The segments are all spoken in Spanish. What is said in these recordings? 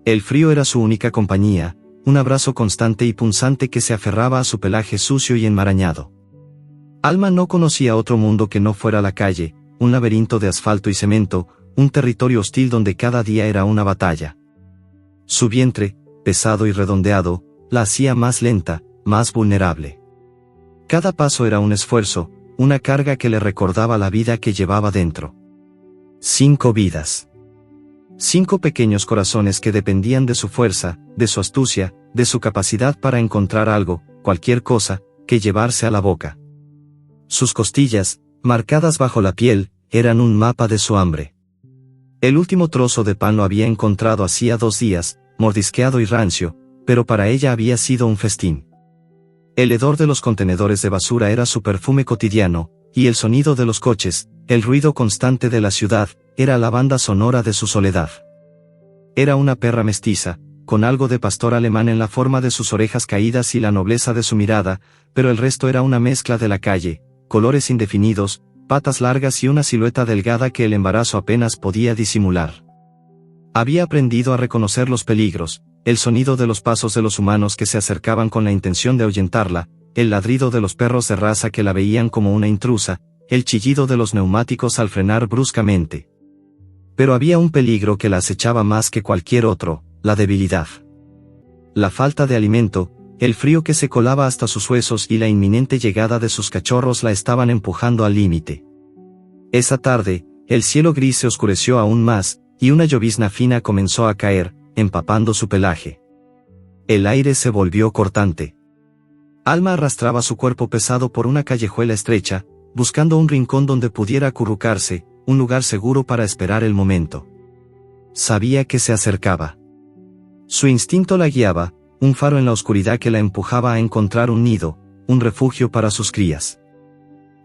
El frío era su única compañía, un abrazo constante y punzante que se aferraba a su pelaje sucio y enmarañado. Alma no conocía otro mundo que no fuera la calle, un laberinto de asfalto y cemento, un territorio hostil donde cada día era una batalla. Su vientre, pesado y redondeado, la hacía más lenta, más vulnerable. Cada paso era un esfuerzo, una carga que le recordaba la vida que llevaba dentro. 5 vidas. 5 pequeños corazones que dependían de su fuerza, de su astucia, de su capacidad para encontrar algo, cualquier cosa, que llevarse a la boca. Sus costillas, marcadas bajo la piel, eran un mapa de su hambre. El último trozo de pan lo había encontrado hacía 2 días, mordisqueado y rancio, pero para ella había sido un festín. El hedor de los contenedores de basura era su perfume cotidiano, y el sonido de los coches, el ruido constante de la ciudad, era la banda sonora de su soledad. Era una perra mestiza, con algo de pastor alemán en la forma de sus orejas caídas y la nobleza de su mirada, pero el resto era una mezcla de la calle, colores indefinidos, patas largas y una silueta delgada que el embarazo apenas podía disimular. Había aprendido a reconocer los peligros, el sonido de los pasos de los humanos que se acercaban con la intención de ahuyentarla, el ladrido de los perros de raza que la veían como una intrusa, el chillido de los neumáticos al frenar bruscamente. Pero había un peligro que la acechaba más que cualquier otro, la debilidad. La falta de alimento, el frío que se colaba hasta sus huesos y la inminente llegada de sus cachorros la estaban empujando al límite. Esa tarde, el cielo gris se oscureció aún más, y una llovizna fina comenzó a caer, empapando su pelaje. El aire se volvió cortante. Alma arrastraba su cuerpo pesado por una callejuela estrecha, buscando un rincón donde pudiera acurrucarse, un lugar seguro para esperar el momento. Sabía que se acercaba. Su instinto la guiaba, un faro en la oscuridad que la empujaba a encontrar un nido, un refugio para sus crías.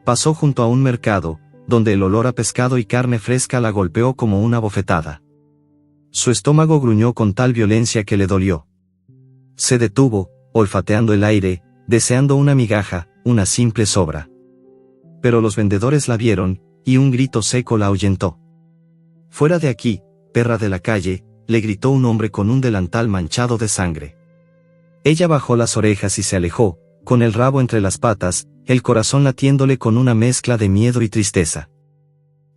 Pasó junto a un mercado, donde el olor a pescado y carne fresca la golpeó como una bofetada. Su estómago gruñó con tal violencia que le dolió. Se detuvo, olfateando el aire, deseando una migaja, una simple sobra. Pero los vendedores la vieron, y un grito seco la ahuyentó. «Fuera de aquí, perra de la calle», le gritó un hombre con un delantal manchado de sangre. Ella bajó las orejas y se alejó, con el rabo entre las patas, el corazón latiéndole con una mezcla de miedo y tristeza.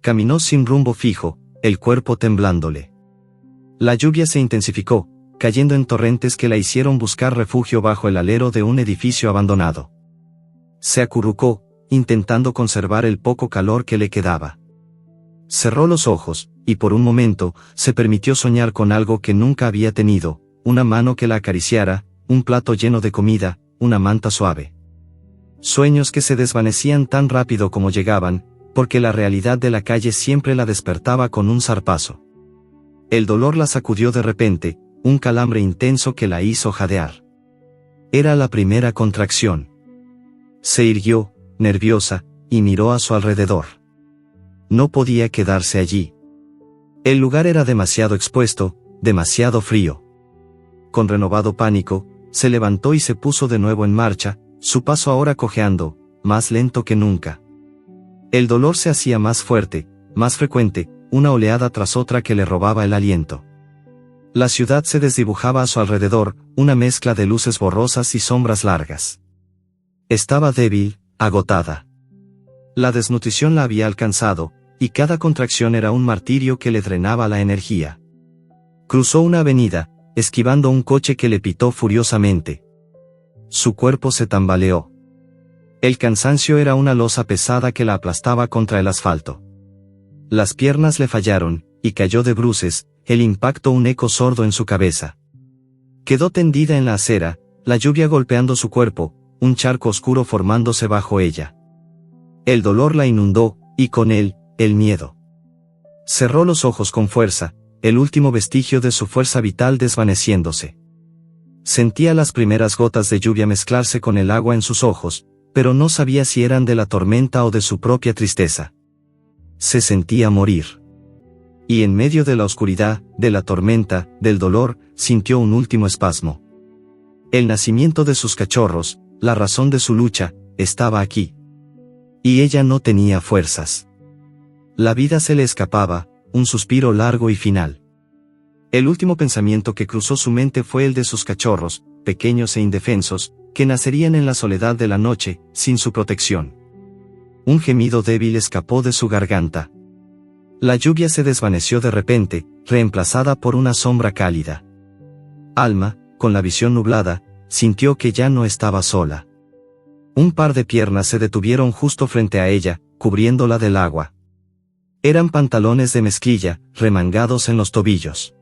Caminó sin rumbo fijo, el cuerpo temblándole. La lluvia se intensificó, cayendo en torrentes que la hicieron buscar refugio bajo el alero de un edificio abandonado. Se acurrucó, intentando conservar el poco calor que le quedaba. Cerró los ojos, y por un momento, se permitió soñar con algo que nunca había tenido, una mano que la acariciara, un plato lleno de comida, una manta suave. Sueños que se desvanecían tan rápido como llegaban, porque la realidad de la calle siempre la despertaba con un zarpazo. El dolor la sacudió de repente, un calambre intenso que la hizo jadear. Era la primera contracción. Se irguió, nerviosa, y miró a su alrededor. No podía quedarse allí. El lugar era demasiado expuesto, demasiado frío. Con renovado pánico, se levantó y se puso de nuevo en marcha, su paso ahora cojeando, más lento que nunca. El dolor se hacía más fuerte, más frecuente, una oleada tras otra que le robaba el aliento. La ciudad se desdibujaba a su alrededor, una mezcla de luces borrosas y sombras largas. Estaba débil, agotada. La desnutrición la había alcanzado, y cada contracción era un martirio que le drenaba la energía. Cruzó una avenida, esquivando un coche que le pitó furiosamente. Su cuerpo se tambaleó. El cansancio era una losa pesada que la aplastaba contra el asfalto. Las piernas le fallaron, y cayó de bruces, el impacto un eco sordo en su cabeza. Quedó tendida en la acera, la lluvia golpeando su cuerpo, un charco oscuro formándose bajo ella. El dolor la inundó, y con él, el miedo. Cerró los ojos con fuerza, el último vestigio de su fuerza vital desvaneciéndose. Sentía las primeras gotas de lluvia mezclarse con el agua en sus ojos, pero no sabía si eran de la tormenta o de su propia tristeza. Se sentía morir. Y en medio de la oscuridad, de la tormenta, del dolor, sintió un último espasmo. El nacimiento de sus cachorros, la razón de su lucha, estaba aquí. Y ella no tenía fuerzas. La vida se le escapaba, un suspiro largo y final. El último pensamiento que cruzó su mente fue el de sus cachorros, pequeños e indefensos, que nacerían en la soledad de la noche, sin su protección. Un gemido débil escapó de su garganta. La lluvia se desvaneció de repente, reemplazada por una sombra cálida. Alma, con la visión nublada, sintió que ya no estaba sola. Un par de piernas se detuvieron justo frente a ella, cubriéndola del agua. Eran pantalones de mezclilla, remangados en los tobillos.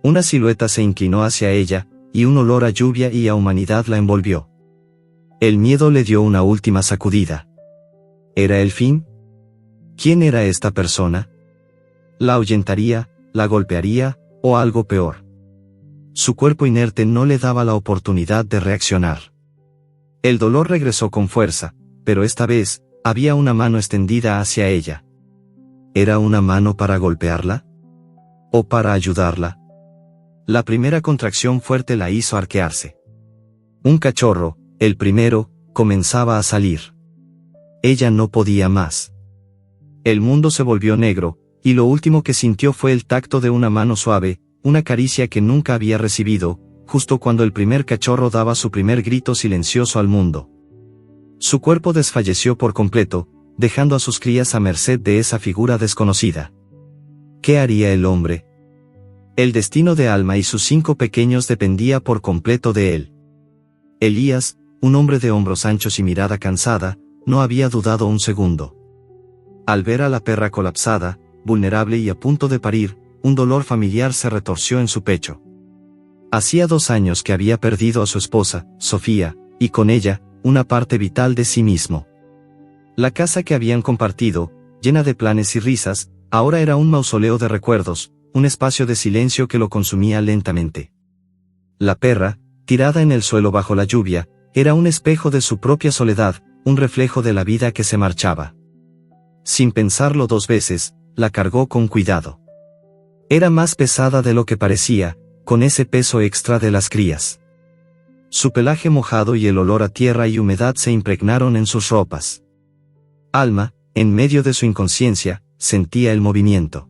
Una silueta se inclinó hacia ella, y un olor a lluvia y a humanidad la envolvió. El miedo le dio una última sacudida. ¿Era el fin? ¿Quién era esta persona? ¿La ahuyentaría, la golpearía, o algo peor? Su cuerpo inerte no le daba la oportunidad de reaccionar. El dolor regresó con fuerza, pero esta vez, había una mano extendida hacia ella. ¿Era una mano para golpearla? ¿O para ayudarla? La primera contracción fuerte la hizo arquearse. Un cachorro, el primero, comenzaba a salir. Ella no podía más. El mundo se volvió negro, y lo último que sintió fue el tacto de una mano suave, una caricia que nunca había recibido, justo cuando el primer cachorro daba su primer grito silencioso al mundo. Su cuerpo desfalleció por completo, dejando a sus crías a merced de esa figura desconocida. ¿Qué haría el hombre? El destino de Alma y sus 5 pequeños dependía por completo de él. Elías, un hombre de hombros anchos y mirada cansada, no había dudado un segundo. Al ver a la perra colapsada, vulnerable y a punto de parir, un dolor familiar se retorció en su pecho. Hacía 2 años que había perdido a su esposa, Sofía, y con ella, una parte vital de sí mismo. La casa que habían compartido, llena de planes y risas, ahora era un mausoleo de recuerdos, un espacio de silencio que lo consumía lentamente. La perra, tirada en el suelo bajo la lluvia, era un espejo de su propia soledad, un reflejo de la vida que se marchaba. Sin pensarlo 2 veces, la cargó con cuidado. Era más pesada de lo que parecía, con ese peso extra de las crías. Su pelaje mojado y el olor a tierra y humedad se impregnaron en sus ropas. Alma, en medio de su inconsciencia, sentía el movimiento.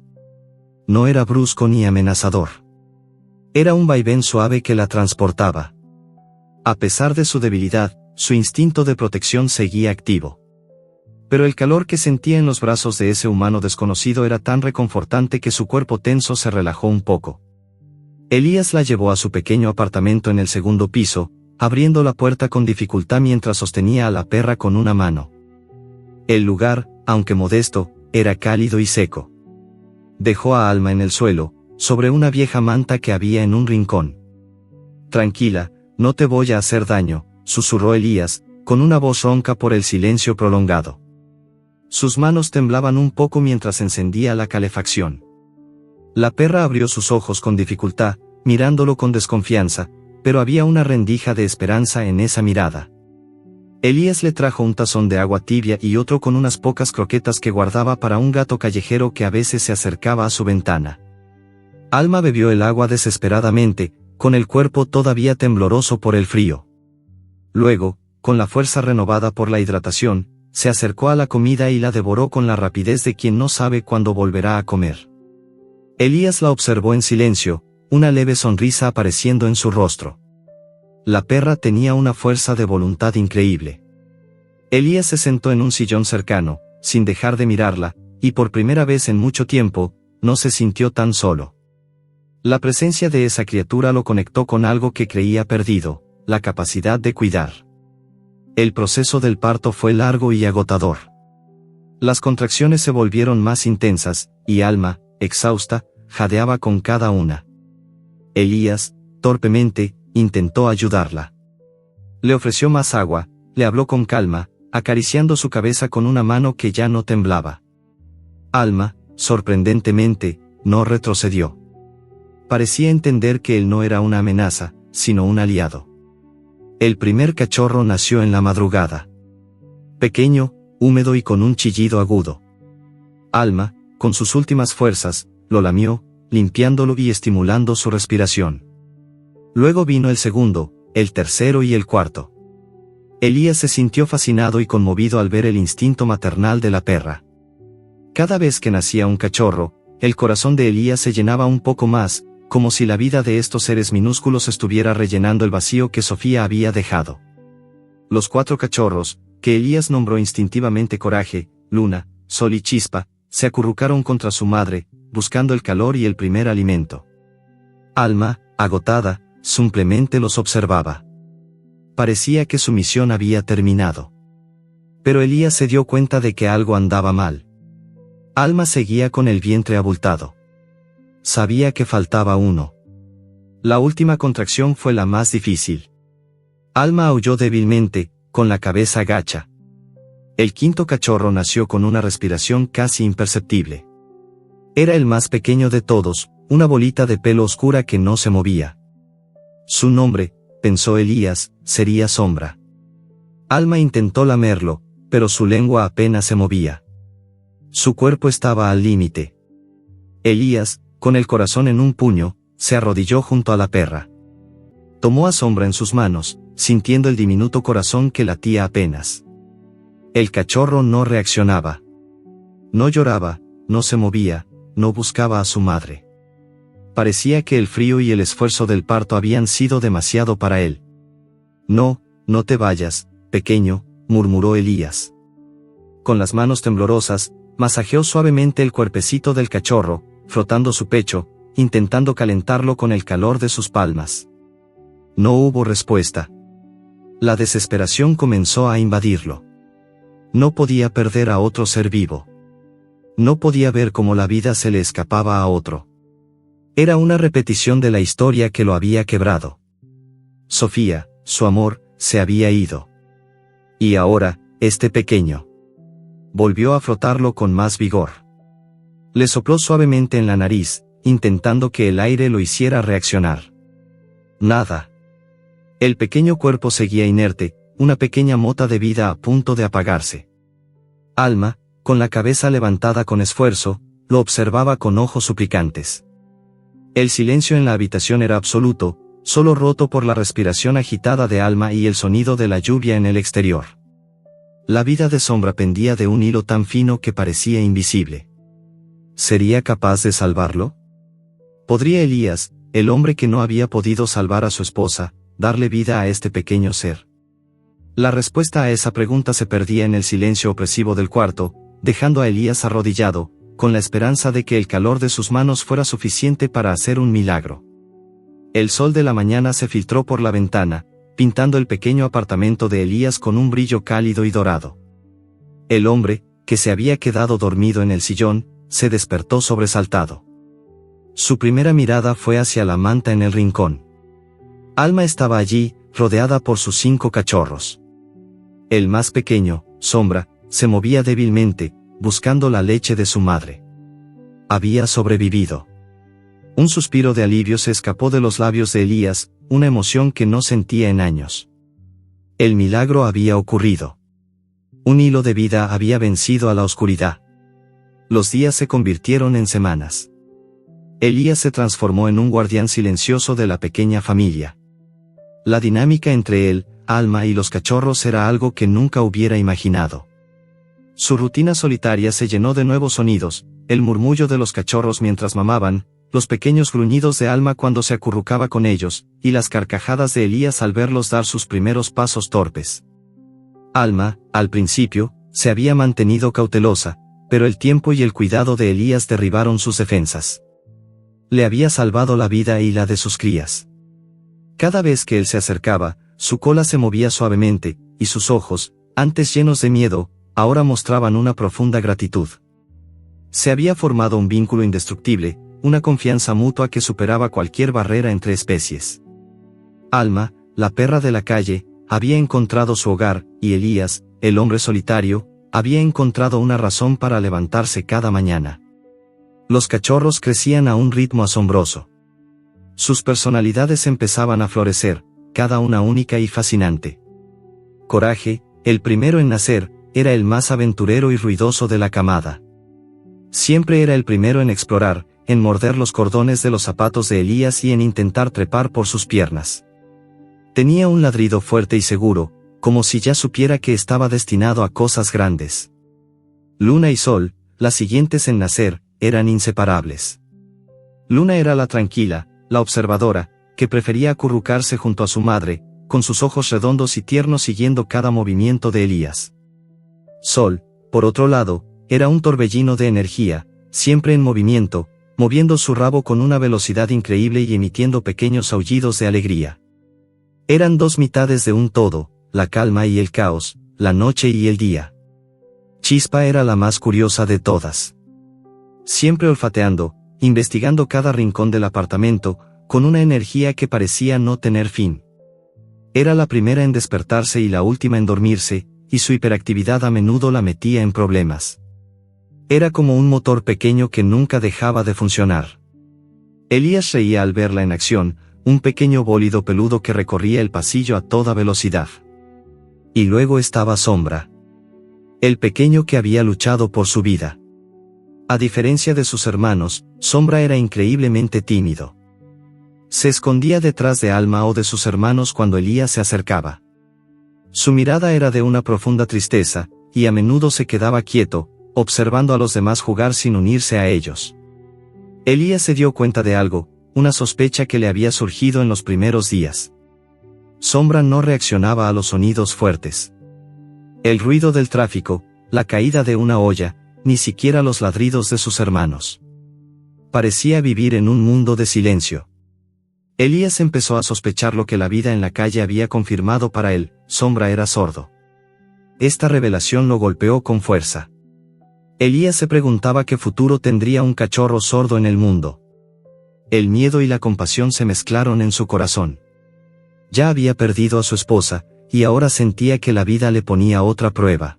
No era brusco ni amenazador. Era un vaivén suave que la transportaba. A pesar de su debilidad, su instinto de protección seguía activo. Pero el calor que sentía en los brazos de ese humano desconocido era tan reconfortante que su cuerpo tenso se relajó un poco. Elías la llevó a su pequeño apartamento en el 2º piso, abriendo la puerta con dificultad mientras sostenía a la perra con una mano. El lugar, aunque modesto, era cálido y seco. Dejó a Alma en el suelo, sobre una vieja manta que había en un rincón. «Tranquila, no te voy a hacer daño», susurró Elías, con una voz ronca por el silencio prolongado. Sus manos temblaban un poco mientras encendía la calefacción. La perra abrió sus ojos con dificultad, mirándolo con desconfianza, pero había una rendija de esperanza en esa mirada. Elías le trajo un tazón de agua tibia y otro con unas pocas croquetas que guardaba para un gato callejero que a veces se acercaba a su ventana. Alma bebió el agua desesperadamente, con el cuerpo todavía tembloroso por el frío. Luego, con la fuerza renovada por la hidratación, se acercó a la comida y la devoró con la rapidez de quien no sabe cuándo volverá a comer. Elías la observó en silencio, una leve sonrisa apareciendo en su rostro. La perra tenía una fuerza de voluntad increíble. Elías se sentó en un sillón cercano, sin dejar de mirarla, y por primera vez en mucho tiempo, no se sintió tan solo. La presencia de esa criatura lo conectó con algo que creía perdido, la capacidad de cuidar. El proceso del parto fue largo y agotador. Las contracciones se volvieron más intensas, y Alma, exhausta, jadeaba con cada una. Elías, torpemente, intentó ayudarla. Le ofreció más agua, le habló con calma, acariciando su cabeza con una mano que ya no temblaba. Alma, sorprendentemente, no retrocedió. Parecía entender que él no era una amenaza, sino un aliado. El primer cachorro nació en la madrugada. Pequeño, húmedo y con un chillido agudo. Alma, con sus últimas fuerzas, lo lamió, limpiándolo y estimulando su respiración. Luego vino el segundo, el tercero y el cuarto. Elías se sintió fascinado y conmovido al ver el instinto maternal de la perra. Cada vez que nacía un cachorro, el corazón de Elías se llenaba un poco más, como si la vida de estos seres minúsculos estuviera rellenando el vacío que Sofía había dejado. Los 4 cachorros, que Elías nombró instintivamente Coraje, Luna, Sol y Chispa, se acurrucaron contra su madre, buscando el calor y el primer alimento. Alma, agotada, simplemente los observaba. Parecía que su misión había terminado. Pero Elías se dio cuenta de que algo andaba mal. Alma seguía con el vientre abultado. Sabía que faltaba uno. La última contracción fue la más difícil. Alma aulló débilmente, con la cabeza agacha. El 5.º cachorro nació con una respiración casi imperceptible. Era el más pequeño de todos, una bolita de pelo oscura que no se movía. Su nombre, pensó Elías, sería Sombra. Alma intentó lamerlo, pero su lengua apenas se movía. Su cuerpo estaba al límite. Elías, con el corazón en un puño, se arrodilló junto a la perra. Tomó a Sombra en sus manos, sintiendo el diminuto corazón que latía apenas. El cachorro no reaccionaba. No lloraba, no se movía, no buscaba a su madre. Parecía que el frío y el esfuerzo del parto habían sido demasiado para él. No, no te vayas, pequeño, murmuró Elías. Con las manos temblorosas, masajeó suavemente el cuerpecito del cachorro, frotando su pecho, intentando calentarlo con el calor de sus palmas. No hubo respuesta. La desesperación comenzó a invadirlo. No podía perder a otro ser vivo. No podía ver cómo la vida se le escapaba a otro. Era una repetición de la historia que lo había quebrado. Sofía, su amor, se había ido. Y ahora, este pequeño. Volvió a frotarlo con más vigor. Le sopló suavemente en la nariz, intentando que el aire lo hiciera reaccionar. Nada. El pequeño cuerpo seguía inerte, una pequeña mota de vida a punto de apagarse. Alma, con la cabeza levantada con esfuerzo, lo observaba con ojos suplicantes. El silencio en la habitación era absoluto, solo roto por la respiración agitada de Alma y el sonido de la lluvia en el exterior. La vida de Sombra pendía de un hilo tan fino que parecía invisible. ¿Sería capaz de salvarlo? ¿Podría Elías, el hombre que no había podido salvar a su esposa, darle vida a este pequeño ser? La respuesta a esa pregunta se perdía en el silencio opresivo del cuarto, dejando a Elías arrodillado, con la esperanza de que el calor de sus manos fuera suficiente para hacer un milagro. El sol de la mañana se filtró por la ventana, pintando el pequeño apartamento de Elías con un brillo cálido y dorado. El hombre, que se había quedado dormido en el sillón, se despertó sobresaltado. Su primera mirada fue hacia la manta en el rincón. Alma estaba allí, rodeada por sus 5 cachorros. El más pequeño, Sombra, se movía débilmente, buscando la leche de su madre. Había sobrevivido. Un suspiro de alivio se escapó de los labios de Elías, una emoción que no sentía en años. El milagro había ocurrido. Un hilo de vida había vencido a la oscuridad. Los días se convirtieron en semanas. Elías se transformó en un guardián silencioso de la pequeña familia. La dinámica entre él, Alma y los cachorros era algo que nunca hubiera imaginado. Su rutina solitaria se llenó de nuevos sonidos, el murmullo de los cachorros mientras mamaban, los pequeños gruñidos de Alma cuando se acurrucaba con ellos, y las carcajadas de Elías al verlos dar sus primeros pasos torpes. Alma, al principio, se había mantenido cautelosa, pero el tiempo y el cuidado de Elías derribaron sus defensas. Le había salvado la vida y la de sus crías. Cada vez que él se acercaba, su cola se movía suavemente, y sus ojos, antes llenos de miedo, ahora mostraban una profunda gratitud. Se había formado un vínculo indestructible, una confianza mutua que superaba cualquier barrera entre especies. Alma, la perra de la calle, había encontrado su hogar, y Elías, el hombre solitario, había encontrado una razón para levantarse cada mañana. Los cachorros crecían a un ritmo asombroso. Sus personalidades empezaban a florecer, cada una única y fascinante. Coraje, el primero en nacer, era el más aventurero y ruidoso de la camada. Siempre era el primero en explorar, en morder los cordones de los zapatos de Elías y en intentar trepar por sus piernas. Tenía un ladrido fuerte y seguro, como si ya supiera que estaba destinado a cosas grandes. Luna y Sol, las siguientes en nacer, eran inseparables. Luna era la tranquila, la observadora, que prefería acurrucarse junto a su madre, con sus ojos redondos y tiernos siguiendo cada movimiento de Elías. Sol, por otro lado, era un torbellino de energía, siempre en movimiento, moviendo su rabo con una velocidad increíble y emitiendo pequeños aullidos de alegría. Eran dos mitades de un todo, la calma y el caos, la noche y el día. Chispa era la más curiosa de todas. Siempre olfateando, investigando cada rincón del apartamento, con una energía que parecía no tener fin. Era la primera en despertarse y la última en dormirse, y su hiperactividad a menudo la metía en problemas. Era como un motor pequeño que nunca dejaba de funcionar. Elías reía al verla en acción, un pequeño bólido peludo que recorría el pasillo a toda velocidad. Y luego estaba Sombra. El pequeño que había luchado por su vida. A diferencia de sus hermanos, Sombra era increíblemente tímido. Se escondía detrás de Alma o de sus hermanos cuando Elías se acercaba. Su mirada era de una profunda tristeza, y a menudo se quedaba quieto, observando a los demás jugar sin unirse a ellos. Elías se dio cuenta de algo, una sospecha que le había surgido en los primeros días. Sombra no reaccionaba a los sonidos fuertes. El ruido del tráfico, la caída de una olla, ni siquiera los ladridos de sus hermanos. Parecía vivir en un mundo de silencio. Elías empezó a sospechar lo que la vida en la calle había confirmado para él: Sombra era sordo. Esta revelación lo golpeó con fuerza. Elías se preguntaba qué futuro tendría un cachorro sordo en el mundo. El miedo y la compasión se mezclaron en su corazón. Ya había perdido a su esposa, y ahora sentía que la vida le ponía otra prueba.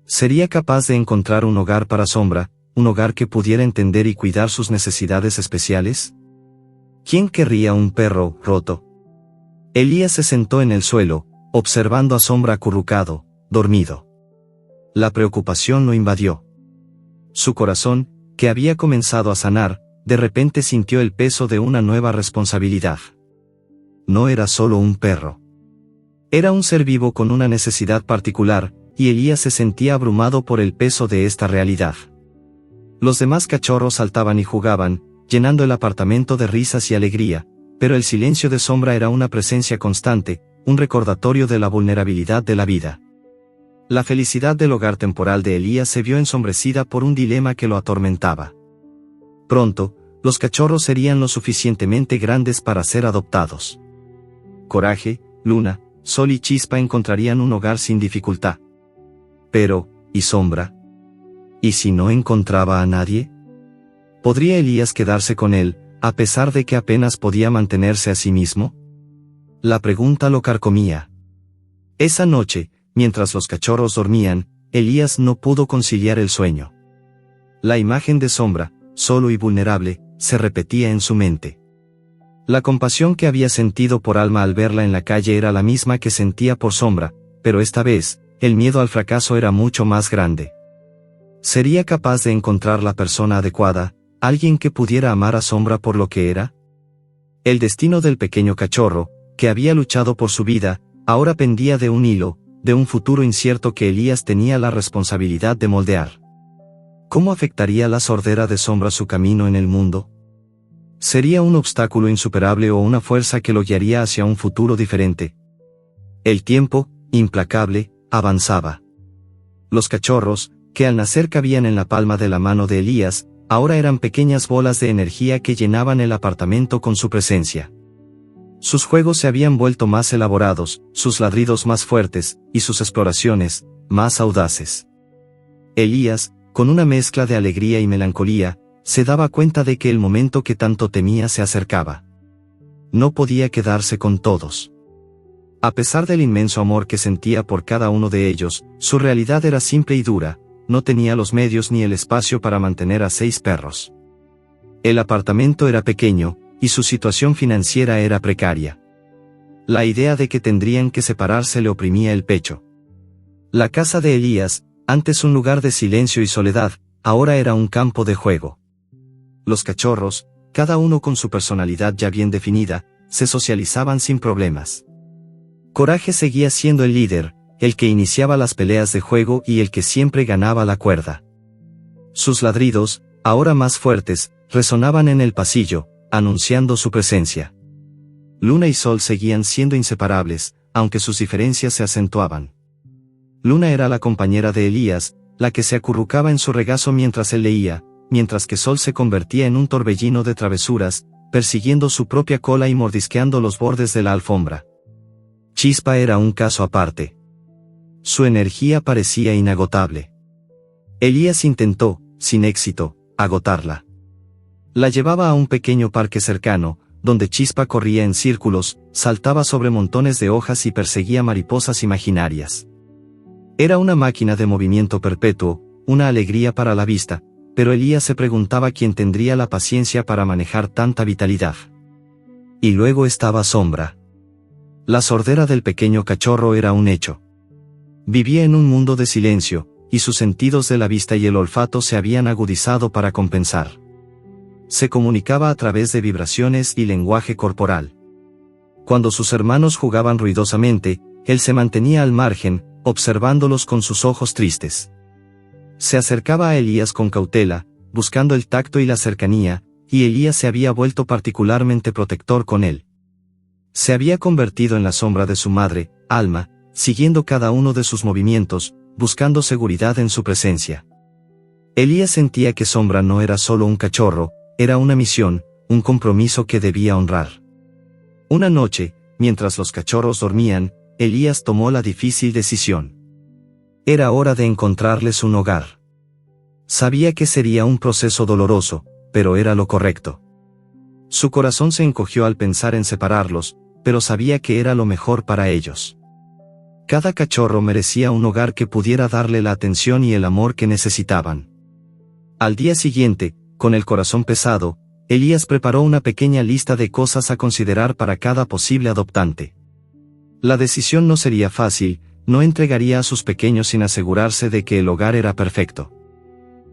¿Sería capaz de encontrar un hogar para Sombra, un hogar que pudiera entender y cuidar sus necesidades especiales? ¿Quién querría un perro roto? Elías se sentó en el suelo, observando a Sombra acurrucado, dormido. La preocupación lo invadió. Su corazón, que había comenzado a sanar, de repente sintió el peso de una nueva responsabilidad. No era solo un perro. Era un ser vivo con una necesidad particular, y Elías se sentía abrumado por el peso de esta realidad. Los demás cachorros saltaban y jugaban, llenando el apartamento de risas y alegría, pero el silencio de Sombra era una presencia constante, un recordatorio de la vulnerabilidad de la vida. La felicidad del hogar temporal de Elías se vio ensombrecida por un dilema que lo atormentaba. Pronto, los cachorros serían lo suficientemente grandes para ser adoptados. Coraje, Luna, Sol y Chispa encontrarían un hogar sin dificultad. Pero, ¿y Sombra? ¿Y si no encontraba a nadie? ¿Podría Elías quedarse con él, a pesar de que apenas podía mantenerse a sí mismo? La pregunta lo carcomía. Esa noche, mientras los cachorros dormían, Elías no pudo conciliar el sueño. La imagen de Sombra, solo y vulnerable, se repetía en su mente. La compasión que había sentido por Alma al verla en la calle era la misma que sentía por Sombra, pero esta vez, el miedo al fracaso era mucho más grande. ¿Sería capaz de encontrar la persona adecuada, alguien que pudiera amar a Sombra por lo que era? El destino del pequeño cachorro, que había luchado por su vida, ahora pendía de un hilo, de un futuro incierto que Elías tenía la responsabilidad de moldear. ¿Cómo afectaría la sordera de Sombra su camino en el mundo? ¿Sería un obstáculo insuperable o una fuerza que lo guiaría hacia un futuro diferente? El tiempo, implacable, avanzaba. Los cachorros, que al nacer cabían en la palma de la mano de Elías, ahora eran pequeñas bolas de energía que llenaban el apartamento con su presencia. Sus juegos se habían vuelto más elaborados, sus ladridos más fuertes, y sus exploraciones, más audaces. Elías, con una mezcla de alegría y melancolía, se daba cuenta de que el momento que tanto temía se acercaba. No podía quedarse con todos. A pesar del inmenso amor que sentía por cada uno de ellos, su realidad era simple y dura, no tenía los medios ni el espacio para mantener a 6 perros. El apartamento era pequeño, y su situación financiera era precaria. La idea de que tendrían que separarse le oprimía el pecho. La casa de Elías, antes un lugar de silencio y soledad, ahora era un campo de juego. Los cachorros, cada uno con su personalidad ya bien definida, se socializaban sin problemas. Coraje seguía siendo el líder, el que iniciaba las peleas de juego y el que siempre ganaba la cuerda. Sus ladridos, ahora más fuertes, resonaban en el pasillo, anunciando su presencia. Luna y Sol seguían siendo inseparables, aunque sus diferencias se acentuaban. Luna era la compañera de Elías, la que se acurrucaba en su regazo mientras él leía, mientras que Sol se convertía en un torbellino de travesuras, persiguiendo su propia cola y mordisqueando los bordes de la alfombra. Chispa era un caso aparte. Su energía parecía inagotable. Elías intentó, sin éxito, agotarla. La llevaba a un pequeño parque cercano, donde Chispa corría en círculos, saltaba sobre montones de hojas y perseguía mariposas imaginarias. Era una máquina de movimiento perpetuo, una alegría para la vista, pero Elías se preguntaba quién tendría la paciencia para manejar tanta vitalidad. Y luego estaba Sombra. La sordera del pequeño cachorro era un hecho. Vivía en un mundo de silencio, y sus sentidos de la vista y el olfato se habían agudizado para compensar. Se comunicaba a través de vibraciones y lenguaje corporal. Cuando sus hermanos jugaban ruidosamente, él se mantenía al margen, observándolos con sus ojos tristes. Se acercaba a Elías con cautela, buscando el tacto y la cercanía, y Elías se había vuelto particularmente protector con él. Se había convertido en la sombra de su madre, Alma, siguiendo cada uno de sus movimientos, buscando seguridad en su presencia. Elías sentía que Sombra no era solo un cachorro, era una misión, un compromiso que debía honrar. Una noche, mientras los cachorros dormían, Elías tomó la difícil decisión. Era hora de encontrarles un hogar. Sabía que sería un proceso doloroso, pero era lo correcto. Su corazón se encogió al pensar en separarlos, pero sabía que era lo mejor para ellos. Cada cachorro merecía un hogar que pudiera darle la atención y el amor que necesitaban. Al día siguiente, con el corazón pesado, Elías preparó una pequeña lista de cosas a considerar para cada posible adoptante. La decisión no sería fácil, no entregaría a sus pequeños sin asegurarse de que el hogar era perfecto.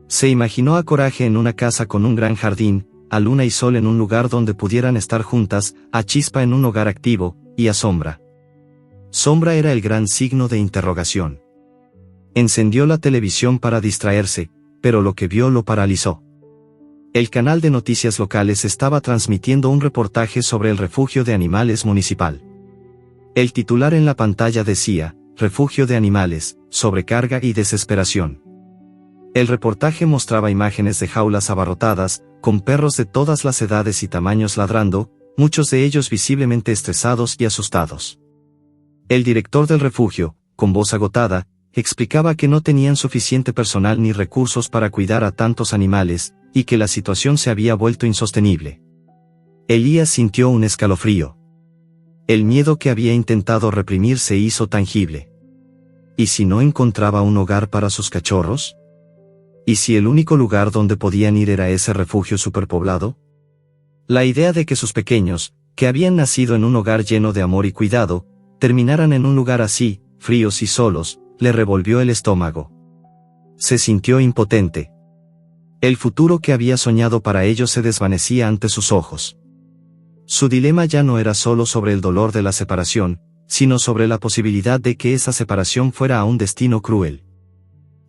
Se imaginó a Coraje en una casa con un gran jardín, a Luna y Sol en un lugar donde pudieran estar juntas, a Chispa en un hogar activo, y a Sombra. Sombra era el gran signo de interrogación. Encendió la televisión para distraerse, pero lo que vio lo paralizó. El canal de noticias locales estaba transmitiendo un reportaje sobre el refugio de animales municipal. El titular en la pantalla decía, Refugio de animales, sobrecarga y desesperación. El reportaje mostraba imágenes de jaulas abarrotadas, con perros de todas las edades y tamaños ladrando, muchos de ellos visiblemente estresados y asustados. El director del refugio, con voz agotada, explicaba que no tenían suficiente personal ni recursos para cuidar a tantos animales, y que la situación se había vuelto insostenible. Elías sintió un escalofrío. El miedo que había intentado reprimir se hizo tangible. ¿Y si no encontraba un hogar para sus cachorros? ¿Y si el único lugar donde podían ir era ese refugio superpoblado? La idea de que sus pequeños, que habían nacido en un hogar lleno de amor y cuidado, terminaran en un lugar así, fríos y solos, le revolvió el estómago. Se sintió impotente. El futuro que había soñado para ellos se desvanecía ante sus ojos. Su dilema ya no era solo sobre el dolor de la separación, sino sobre la posibilidad de que esa separación fuera a un destino cruel.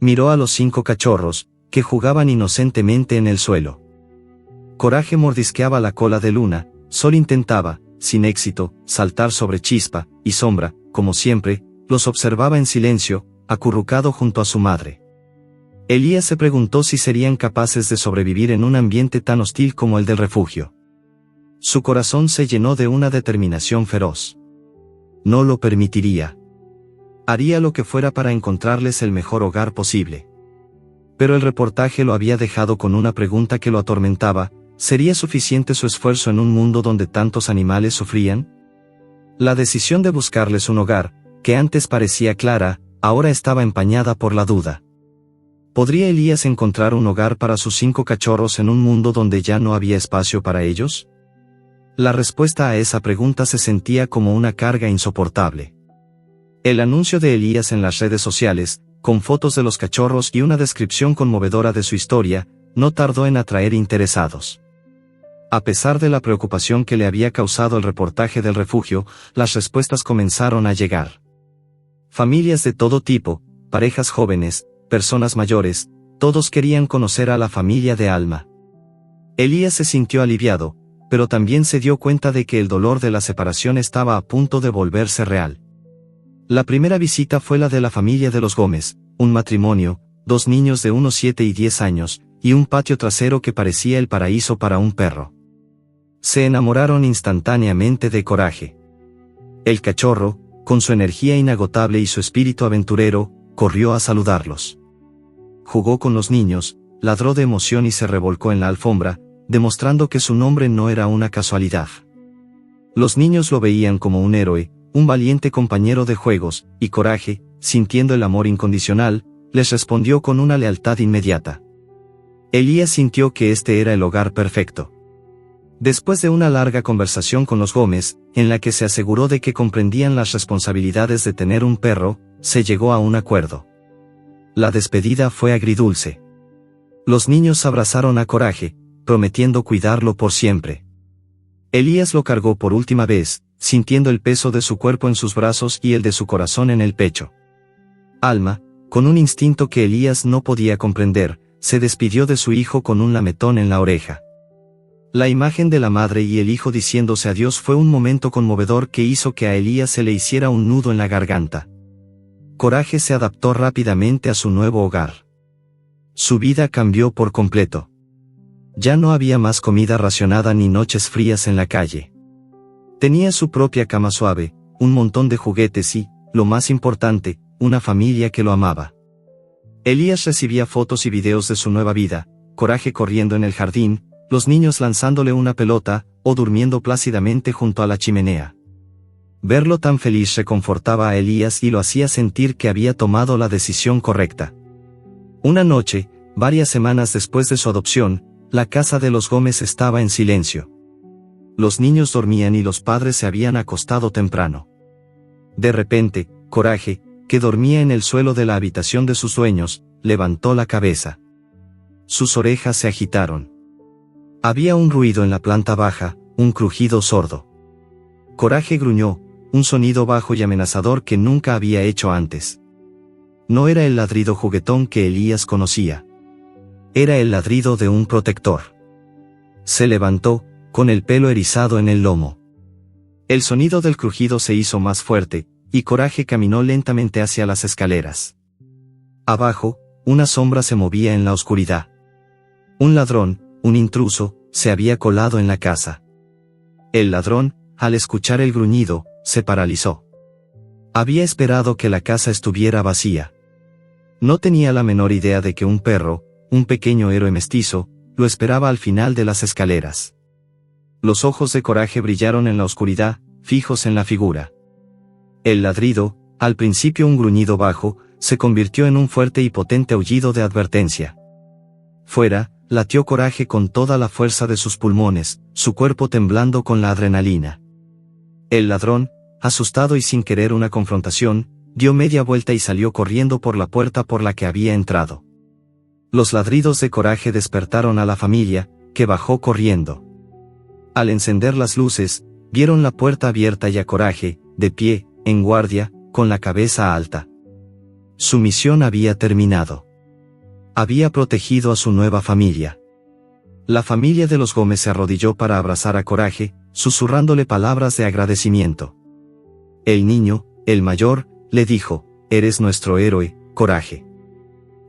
Miró a los 5 cachorros, que jugaban inocentemente en el suelo. Coraje mordisqueaba la cola de Luna, Sol intentaba, sin éxito, saltar sobre Chispa, y Sombra, como siempre, los observaba en silencio, acurrucado junto a su madre. Elías se preguntó si serían capaces de sobrevivir en un ambiente tan hostil como el del refugio. Su corazón se llenó de una determinación feroz. No lo permitiría. Haría lo que fuera para encontrarles el mejor hogar posible. Pero el reportaje lo había dejado con una pregunta que lo atormentaba: ¿sería suficiente su esfuerzo en un mundo donde tantos animales sufrían? La decisión de buscarles un hogar, que antes parecía clara, ahora estaba empañada por la duda. ¿Podría Elías encontrar un hogar para sus 5 cachorros en un mundo donde ya no había espacio para ellos? La respuesta a esa pregunta se sentía como una carga insoportable. El anuncio de Elías en las redes sociales, con fotos de los cachorros y una descripción conmovedora de su historia, no tardó en atraer interesados. A pesar de la preocupación que le había causado el reportaje del refugio, las respuestas comenzaron a llegar. Familias de todo tipo, parejas jóvenes, personas mayores, todos querían conocer a la familia de Alma. Elías se sintió aliviado, pero también se dio cuenta de que el dolor de la separación estaba a punto de volverse real. La primera visita fue la de la familia de los Gómez, un matrimonio, 2 niños de unos 7 y 10 años, y un patio trasero que parecía el paraíso para un perro. Se enamoraron instantáneamente de Coraje. El cachorro, con su energía inagotable y su espíritu aventurero, corrió a saludarlos. Jugó con los niños, ladró de emoción y se revolcó en la alfombra, demostrando que su nombre no era una casualidad. Los niños lo veían como un héroe, un valiente compañero de juegos, y Coraje, sintiendo el amor incondicional, les respondió con una lealtad inmediata. Elías sintió que este era el hogar perfecto. Después de una larga conversación con los Gómez, en la que se aseguró de que comprendían las responsabilidades de tener un perro, se llegó a un acuerdo. La despedida fue agridulce. Los niños abrazaron a Coraje, prometiendo cuidarlo por siempre. Elías lo cargó por última vez, sintiendo el peso de su cuerpo en sus brazos y el de su corazón en el pecho. Alma, con un instinto que Elías no podía comprender, se despidió de su hijo con un lametón en la oreja. La imagen de la madre y el hijo diciéndose adiós fue un momento conmovedor que hizo que a Elías se le hiciera un nudo en la garganta. Coraje se adaptó rápidamente a su nuevo hogar. Su vida cambió por completo. Ya no había más comida racionada ni noches frías en la calle. Tenía su propia cama suave, un montón de juguetes y, lo más importante, una familia que lo amaba. Elías recibía fotos y videos de su nueva vida, Coraje corriendo en el jardín, los niños lanzándole una pelota, o durmiendo plácidamente junto a la chimenea. Verlo tan feliz reconfortaba a Elías y lo hacía sentir que había tomado la decisión correcta. Una noche, varias semanas después de su adopción, la casa de los Gómez estaba en silencio. Los niños dormían y los padres se habían acostado temprano. De repente, Coraje, que dormía en el suelo de la habitación de sus sueños, levantó la cabeza. Sus orejas se agitaron. Había un ruido en la planta baja, un crujido sordo. Coraje gruñó, un sonido bajo y amenazador que nunca había hecho antes. No era el ladrido juguetón que Elías conocía. Era el ladrido de un protector. Se levantó, con el pelo erizado en el lomo. El sonido del crujido se hizo más fuerte, y Coraje caminó lentamente hacia las escaleras. Abajo, una sombra se movía en la oscuridad. Un ladrón, un intruso, se había colado en la casa. El ladrón, al escuchar el gruñido, se paralizó. Había esperado que la casa estuviera vacía. No tenía la menor idea de que un perro, un pequeño héroe mestizo, lo esperaba al final de las escaleras. Los ojos de Coraje brillaron en la oscuridad, fijos en la figura. El ladrido, al principio un gruñido bajo, se convirtió en un fuerte y potente aullido de advertencia. Fuera, latió Coraje con toda la fuerza de sus pulmones, su cuerpo temblando con la adrenalina. El ladrón, asustado y sin querer una confrontación, dio media vuelta y salió corriendo por la puerta por la que había entrado. Los ladridos de Coraje despertaron a la familia, que bajó corriendo. Al encender las luces, vieron la puerta abierta y a Coraje, de pie, en guardia, con la cabeza alta. Su misión había terminado. Había protegido a su nueva familia. La familia de los Gómez se arrodilló para abrazar a Coraje, susurrándole palabras de agradecimiento. El niño, el mayor, le dijo: «Eres nuestro héroe, Coraje».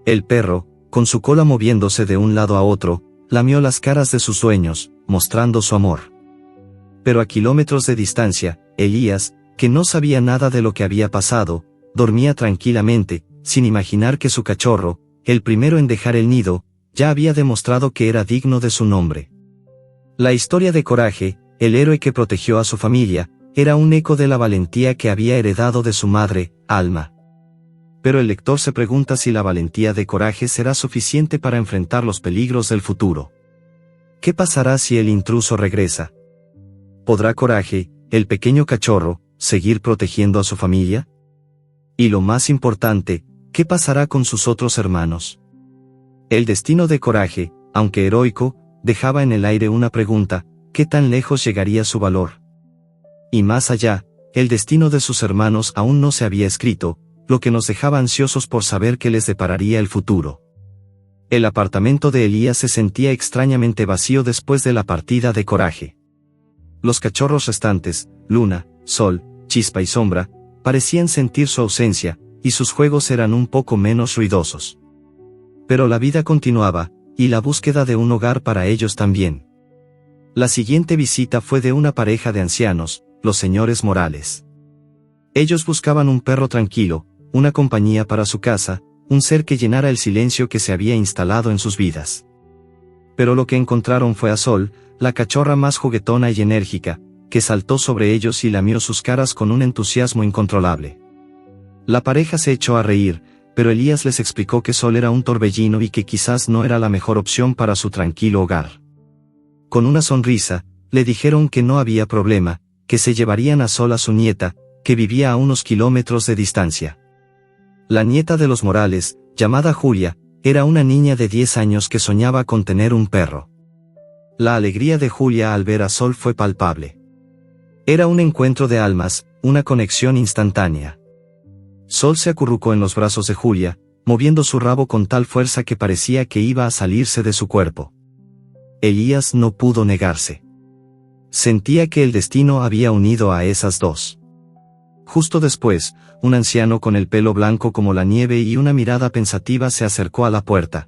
El perro, con su cola moviéndose de un lado a otro, lamió las caras de sus dueños, mostrando su amor. Pero a kilómetros de distancia, Elías, que no sabía nada de lo que había pasado, dormía tranquilamente, sin imaginar que su cachorro, el primero en dejar el nido, ya había demostrado que era digno de su nombre. La historia de Coraje, el héroe que protegió a su familia, era un eco de la valentía que había heredado de su madre, Alma. Pero el lector se pregunta si la valentía de Coraje será suficiente para enfrentar los peligros del futuro. ¿Qué pasará si el intruso regresa? ¿Podrá Coraje, el pequeño cachorro, seguir protegiendo a su familia? Y lo más importante, ¿qué pasará con sus otros hermanos? El destino de Coraje, aunque heroico, dejaba en el aire una pregunta: ¿qué tan lejos llegaría su valor? Y más allá, el destino de sus hermanos aún no se había escrito, lo que nos dejaba ansiosos por saber qué les depararía el futuro. El apartamento de Elías se sentía extrañamente vacío después de la partida de Coraje. Los cachorros restantes, Luna, Sol, Chispa y Sombra, parecían sentir su ausencia, y sus juegos eran un poco menos ruidosos. Pero la vida continuaba, y la búsqueda de un hogar para ellos también. La siguiente visita fue de una pareja de ancianos, los señores Morales. Ellos buscaban un perro tranquilo, una compañía para su casa, un ser que llenara el silencio que se había instalado en sus vidas. Pero lo que encontraron fue a Sol, la cachorra más juguetona y enérgica, que saltó sobre ellos y lamió sus caras con un entusiasmo incontrolable. La pareja se echó a reír, pero Elías les explicó que Sol era un torbellino y que quizás no era la mejor opción para su tranquilo hogar. Con una sonrisa, le dijeron que no había problema, que se llevarían a Sol a su nieta, que vivía a unos kilómetros de distancia. La nieta de los Morales, llamada Julia, era una niña de 10 años que soñaba con tener un perro. La alegría de Julia al ver a Sol fue palpable. Era un encuentro de almas, una conexión instantánea. Sol se acurrucó en los brazos de Julia, moviendo su rabo con tal fuerza que parecía que iba a salirse de su cuerpo. Elías no pudo negarse. Sentía que el destino había unido a esas dos. Justo después, un anciano con el pelo blanco como la nieve y una mirada pensativa se acercó a la puerta.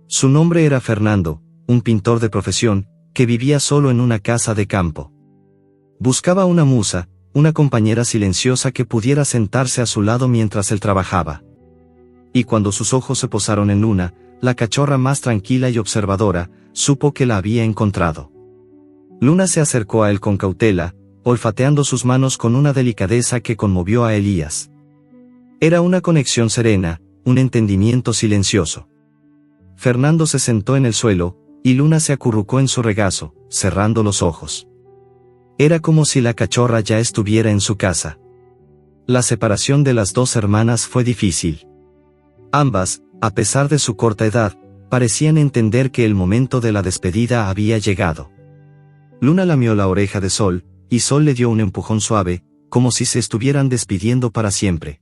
Su nombre era Fernando, un pintor de profesión, que vivía solo en una casa de campo. Buscaba una musa, una compañera silenciosa que pudiera sentarse a su lado mientras él trabajaba. Y cuando sus ojos se posaron en Luna, la cachorra más tranquila y observadora, supo que la había encontrado. Luna se acercó a él con cautela, olfateando sus manos con una delicadeza que conmovió a Elías. Era una conexión serena, un entendimiento silencioso. Fernando se sentó en el suelo, y Luna se acurrucó en su regazo, cerrando los ojos. Era como si la cachorra ya estuviera en su casa. La separación de las dos hermanas fue difícil. Ambas, a pesar de su corta edad, parecían entender que el momento de la despedida había llegado. Luna lamió la oreja de Sol, y Sol le dio un empujón suave, como si se estuvieran despidiendo para siempre.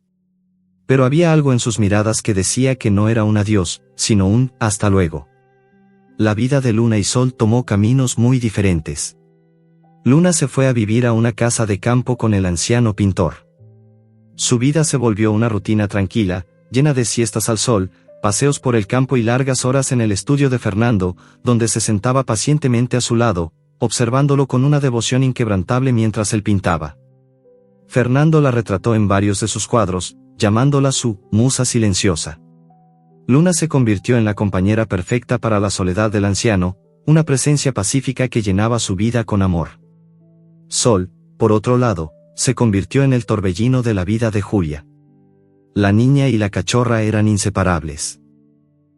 Pero había algo en sus miradas que decía que no era un adiós, sino un hasta luego. La vida de Luna y Sol tomó caminos muy diferentes. Luna se fue a vivir a una casa de campo con el anciano pintor. Su vida se volvió una rutina tranquila, llena de siestas al sol, paseos por el campo y largas horas en el estudio de Fernando, donde se sentaba pacientemente a su lado, observándolo con una devoción inquebrantable mientras él pintaba. Fernando la retrató en varios de sus cuadros, llamándola su musa silenciosa. Luna se convirtió en la compañera perfecta para la soledad del anciano, una presencia pacífica que llenaba su vida con amor. Sol, por otro lado, se convirtió en el torbellino de la vida de Julia. La niña y la cachorra eran inseparables.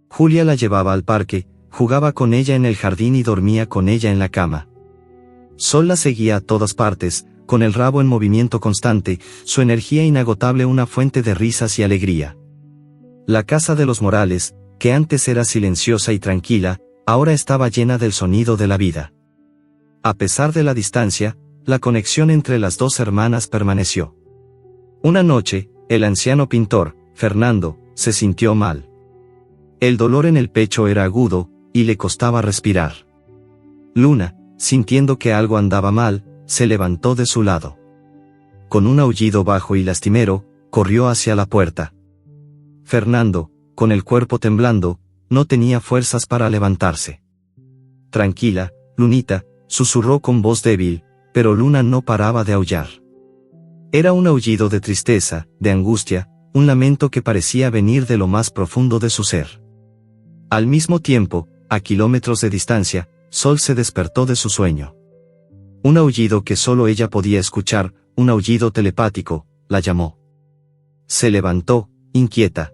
Julia la llevaba al parque, jugaba con ella en el jardín y dormía con ella en la cama. Sol la seguía a todas partes, con el rabo en movimiento constante, su energía inagotable una fuente de risas y alegría. La casa de los Morales, que antes era silenciosa y tranquila, ahora estaba llena del sonido de la vida. A pesar de la distancia, la conexión entre las dos hermanas permaneció. Una noche, el anciano pintor, Fernando, se sintió mal. El dolor en el pecho era agudo, y le costaba respirar. Luna, sintiendo que algo andaba mal, se levantó de su lado. Con un aullido bajo y lastimero, corrió hacia la puerta. Fernando, con el cuerpo temblando, no tenía fuerzas para levantarse. Tranquila, Lunita, susurró con voz débil, pero Luna no paraba de aullar. Era un aullido de tristeza, de angustia, un lamento que parecía venir de lo más profundo de su ser. Al mismo tiempo, a kilómetros de distancia, Sol se despertó de su sueño. Un aullido que solo ella podía escuchar, un aullido telepático, la llamó. Se levantó, inquieta.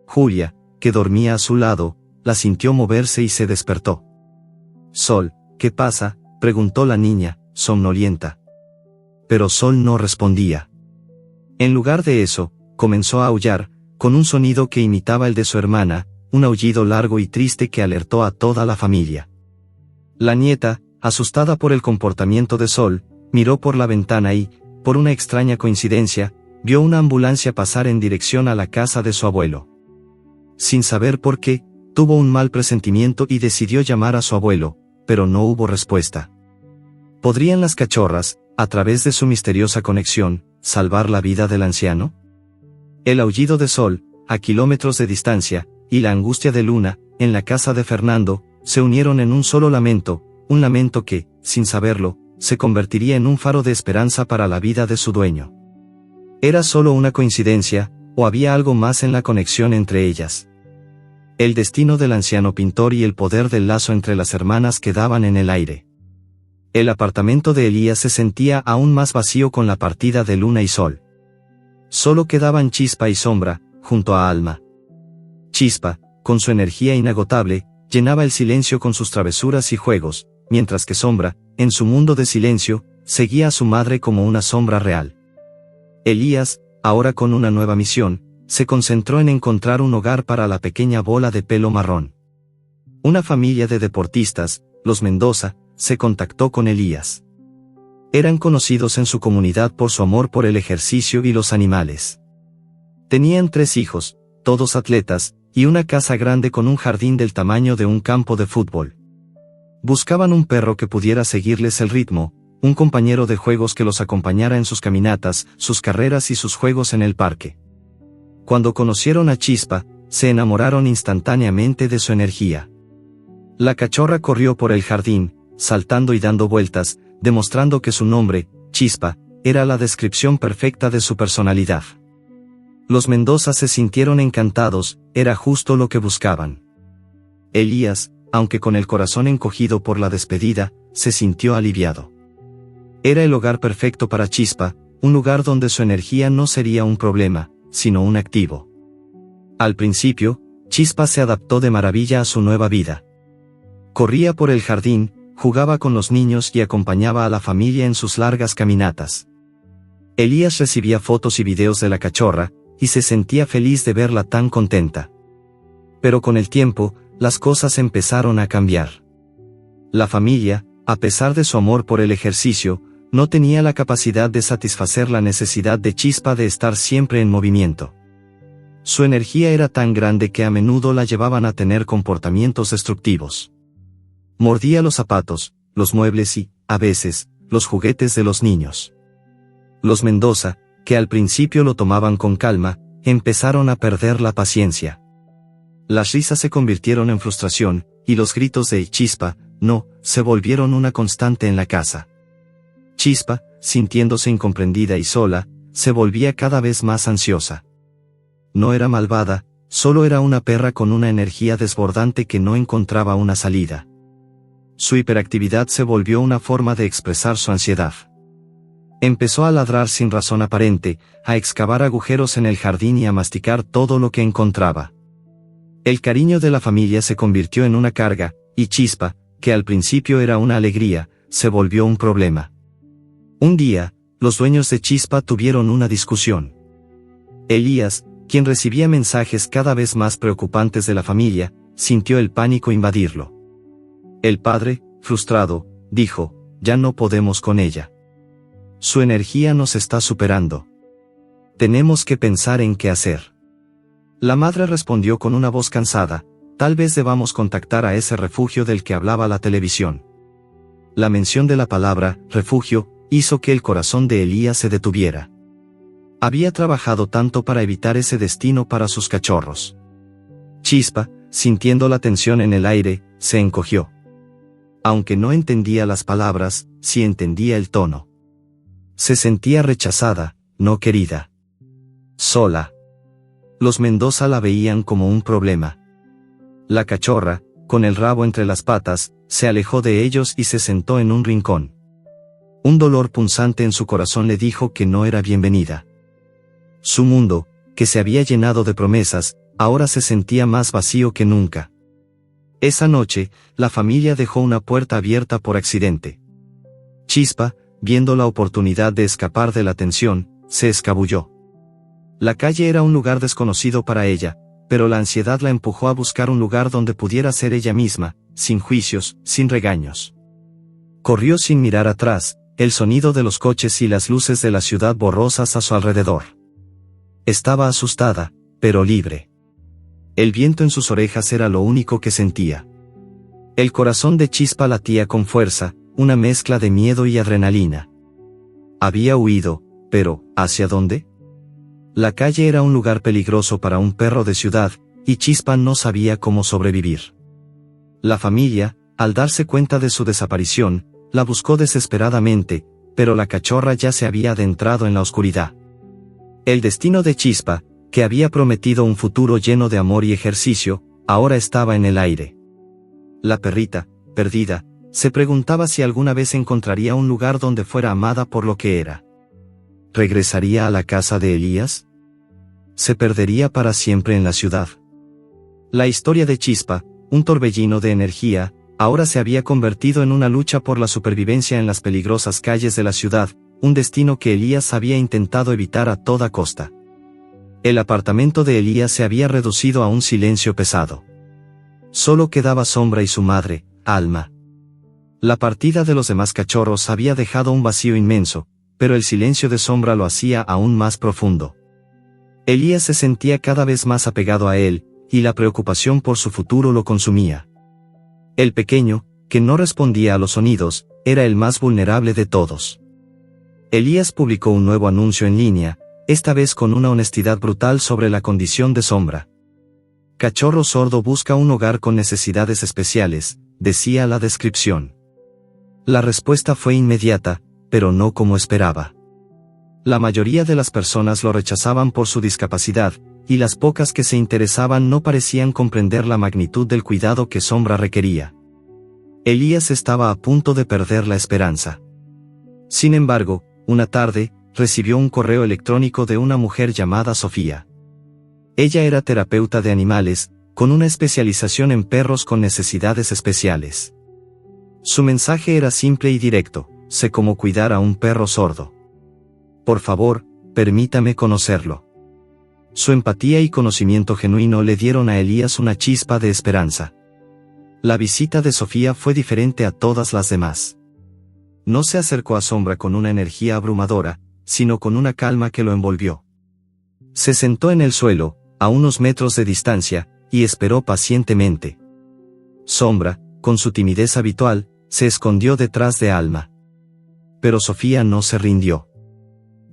Julia, que dormía a su lado, la sintió moverse y se despertó. Sol, ¿qué pasa?, preguntó la niña, somnolienta. Pero Sol no respondía. En lugar de eso, comenzó a aullar, con un sonido que imitaba el de su hermana, un aullido largo y triste que alertó a toda la familia. La nieta, asustada por el comportamiento de Sol, miró por la ventana y, por una extraña coincidencia, vio una ambulancia pasar en dirección a la casa de su abuelo. Sin saber por qué, tuvo un mal presentimiento y decidió llamar a su abuelo, pero no hubo respuesta. ¿Podrían las cachorras, a través de su misteriosa conexión, salvar la vida del anciano? El aullido de Sol, a kilómetros de distancia, y la angustia de Luna, en la casa de Fernando, se unieron en un solo lamento, un lamento que, sin saberlo, se convertiría en un faro de esperanza para la vida de su dueño. ¿Era solo una coincidencia, o había algo más en la conexión entre ellas? El destino del anciano pintor y el poder del lazo entre las hermanas quedaban en el aire. El apartamento de Elías se sentía aún más vacío con la partida de Luna y Sol. Solo quedaban Chispa y Sombra, junto a Alma. Chispa, con su energía inagotable, llenaba el silencio con sus travesuras y juegos, mientras que Sombra, en su mundo de silencio, seguía a su madre como una sombra real. Elías, ahora con una nueva misión, se concentró en encontrar un hogar para la pequeña bola de pelo marrón. Una familia de deportistas, los Mendoza, se contactó con Elías. Eran conocidos en su comunidad por su amor por el ejercicio y los animales. Tenían 3 hijos, todos atletas, y una casa grande con un jardín del tamaño de un campo de fútbol. Buscaban un perro que pudiera seguirles el ritmo, un compañero de juegos que los acompañara en sus caminatas, sus carreras y sus juegos en el parque. Cuando conocieron a Chispa, se enamoraron instantáneamente de su energía. La cachorra corrió por el jardín, saltando y dando vueltas, demostrando que su nombre, Chispa, era la descripción perfecta de su personalidad. Los Mendoza se sintieron encantados, era justo lo que buscaban. Elías, aunque con el corazón encogido por la despedida, se sintió aliviado. Era el hogar perfecto para Chispa, un lugar donde su energía no sería un problema, sino un activo. Al principio, Chispa se adaptó de maravilla a su nueva vida. Corría por el jardín, jugaba con los niños y acompañaba a la familia en sus largas caminatas. Elías recibía fotos y videos de la cachorra, y se sentía feliz de verla tan contenta. Pero con el tiempo, las cosas empezaron a cambiar. La familia, a pesar de su amor por el ejercicio, no tenía la capacidad de satisfacer la necesidad de Chispa de estar siempre en movimiento. Su energía era tan grande que a menudo la llevaban a tener comportamientos destructivos. Mordía los zapatos, los muebles y, a veces, los juguetes de los niños. Los Mendoza, que al principio lo tomaban con calma, empezaron a perder la paciencia. Las risas se convirtieron en frustración, y los gritos de Chispa, no, se volvieron una constante en la casa. Chispa, sintiéndose incomprendida y sola, se volvía cada vez más ansiosa. No era malvada, solo era una perra con una energía desbordante que no encontraba una salida. Su hiperactividad se volvió una forma de expresar su ansiedad. Empezó a ladrar sin razón aparente, a excavar agujeros en el jardín y a masticar todo lo que encontraba. El cariño de la familia se convirtió en una carga, y Chispa, que al principio era una alegría, se volvió un problema. Un día, los dueños de Chispa tuvieron una discusión. Elías, quien recibía mensajes cada vez más preocupantes de la familia, sintió el pánico invadirlo. El padre, frustrado, dijo, ya no podemos con ella. Su energía nos está superando. Tenemos que pensar en qué hacer. La madre respondió con una voz cansada, tal vez debamos contactar a ese refugio del que hablaba la televisión. La mención de la palabra, refugio, hizo que el corazón de Elías se detuviera. Había trabajado tanto para evitar ese destino para sus cachorros. Chispa, sintiendo la tensión en el aire, se encogió. Aunque no entendía las palabras, sí entendía el tono. Se sentía rechazada, no querida. Sola. Los Mendoza la veían como un problema. La cachorra, con el rabo entre las patas, se alejó de ellos y se sentó en un rincón. Un dolor punzante en su corazón le dijo que no era bienvenida. Su mundo, que se había llenado de promesas, ahora se sentía más vacío que nunca. Esa noche, la familia dejó una puerta abierta por accidente. Chispa, viendo la oportunidad de escapar de la tensión, se escabulló. La calle era un lugar desconocido para ella, pero la ansiedad la empujó a buscar un lugar donde pudiera ser ella misma, sin juicios, sin regaños. Corrió sin mirar atrás, el sonido de los coches y las luces de la ciudad borrosas a su alrededor. Estaba asustada, pero libre. El viento en sus orejas era lo único que sentía. El corazón de Chispa latía con fuerza, una mezcla de miedo y adrenalina. Había huido, pero ¿hacia dónde? La calle era un lugar peligroso para un perro de ciudad, y Chispa no sabía cómo sobrevivir. La familia, al darse cuenta de su desaparición, la buscó desesperadamente, pero la cachorra ya se había adentrado en la oscuridad. El destino de Chispa, que había prometido un futuro lleno de amor y ejercicio, ahora estaba en el aire. La perrita, perdida, se preguntaba si alguna vez encontraría un lugar donde fuera amada por lo que era. ¿Regresaría a la casa de Elías? ¿Se perdería para siempre en la ciudad? La historia de Chispa, un torbellino de energía, ahora se había convertido en una lucha por la supervivencia en las peligrosas calles de la ciudad, un destino que Elías había intentado evitar a toda costa. El apartamento de Elías se había reducido a un silencio pesado. Solo quedaba Sombra y su madre, Alma. La partida de los demás cachorros había dejado un vacío inmenso, pero el silencio de Sombra lo hacía aún más profundo. Elías se sentía cada vez más apegado a él, y la preocupación por su futuro lo consumía. El pequeño, que no respondía a los sonidos, era el más vulnerable de todos. Elías publicó un nuevo anuncio en línea, esta vez con una honestidad brutal sobre la condición de Sombra. Cachorro sordo busca un hogar con necesidades especiales, decía la descripción. La respuesta fue inmediata, pero no como esperaba. La mayoría de las personas lo rechazaban por su discapacidad, y las pocas que se interesaban no parecían comprender la magnitud del cuidado que Sombra requería. Elías estaba a punto de perder la esperanza. Sin embargo, una tarde, recibió un correo electrónico de una mujer llamada Sofía. Ella era terapeuta de animales, con una especialización en perros con necesidades especiales. Su mensaje era simple y directo: sé cómo cuidar a un perro sordo. Por favor, permítame conocerlo. Su empatía y conocimiento genuino le dieron a Elías una chispa de esperanza. La visita de Sofía fue diferente a todas las demás. No se acercó a Sombra con una energía abrumadora, sino con una calma que lo envolvió. Se sentó en el suelo, a unos metros de distancia, y esperó pacientemente. Sombra, con su timidez habitual, se escondió detrás de Alma. Pero Sofía no se rindió.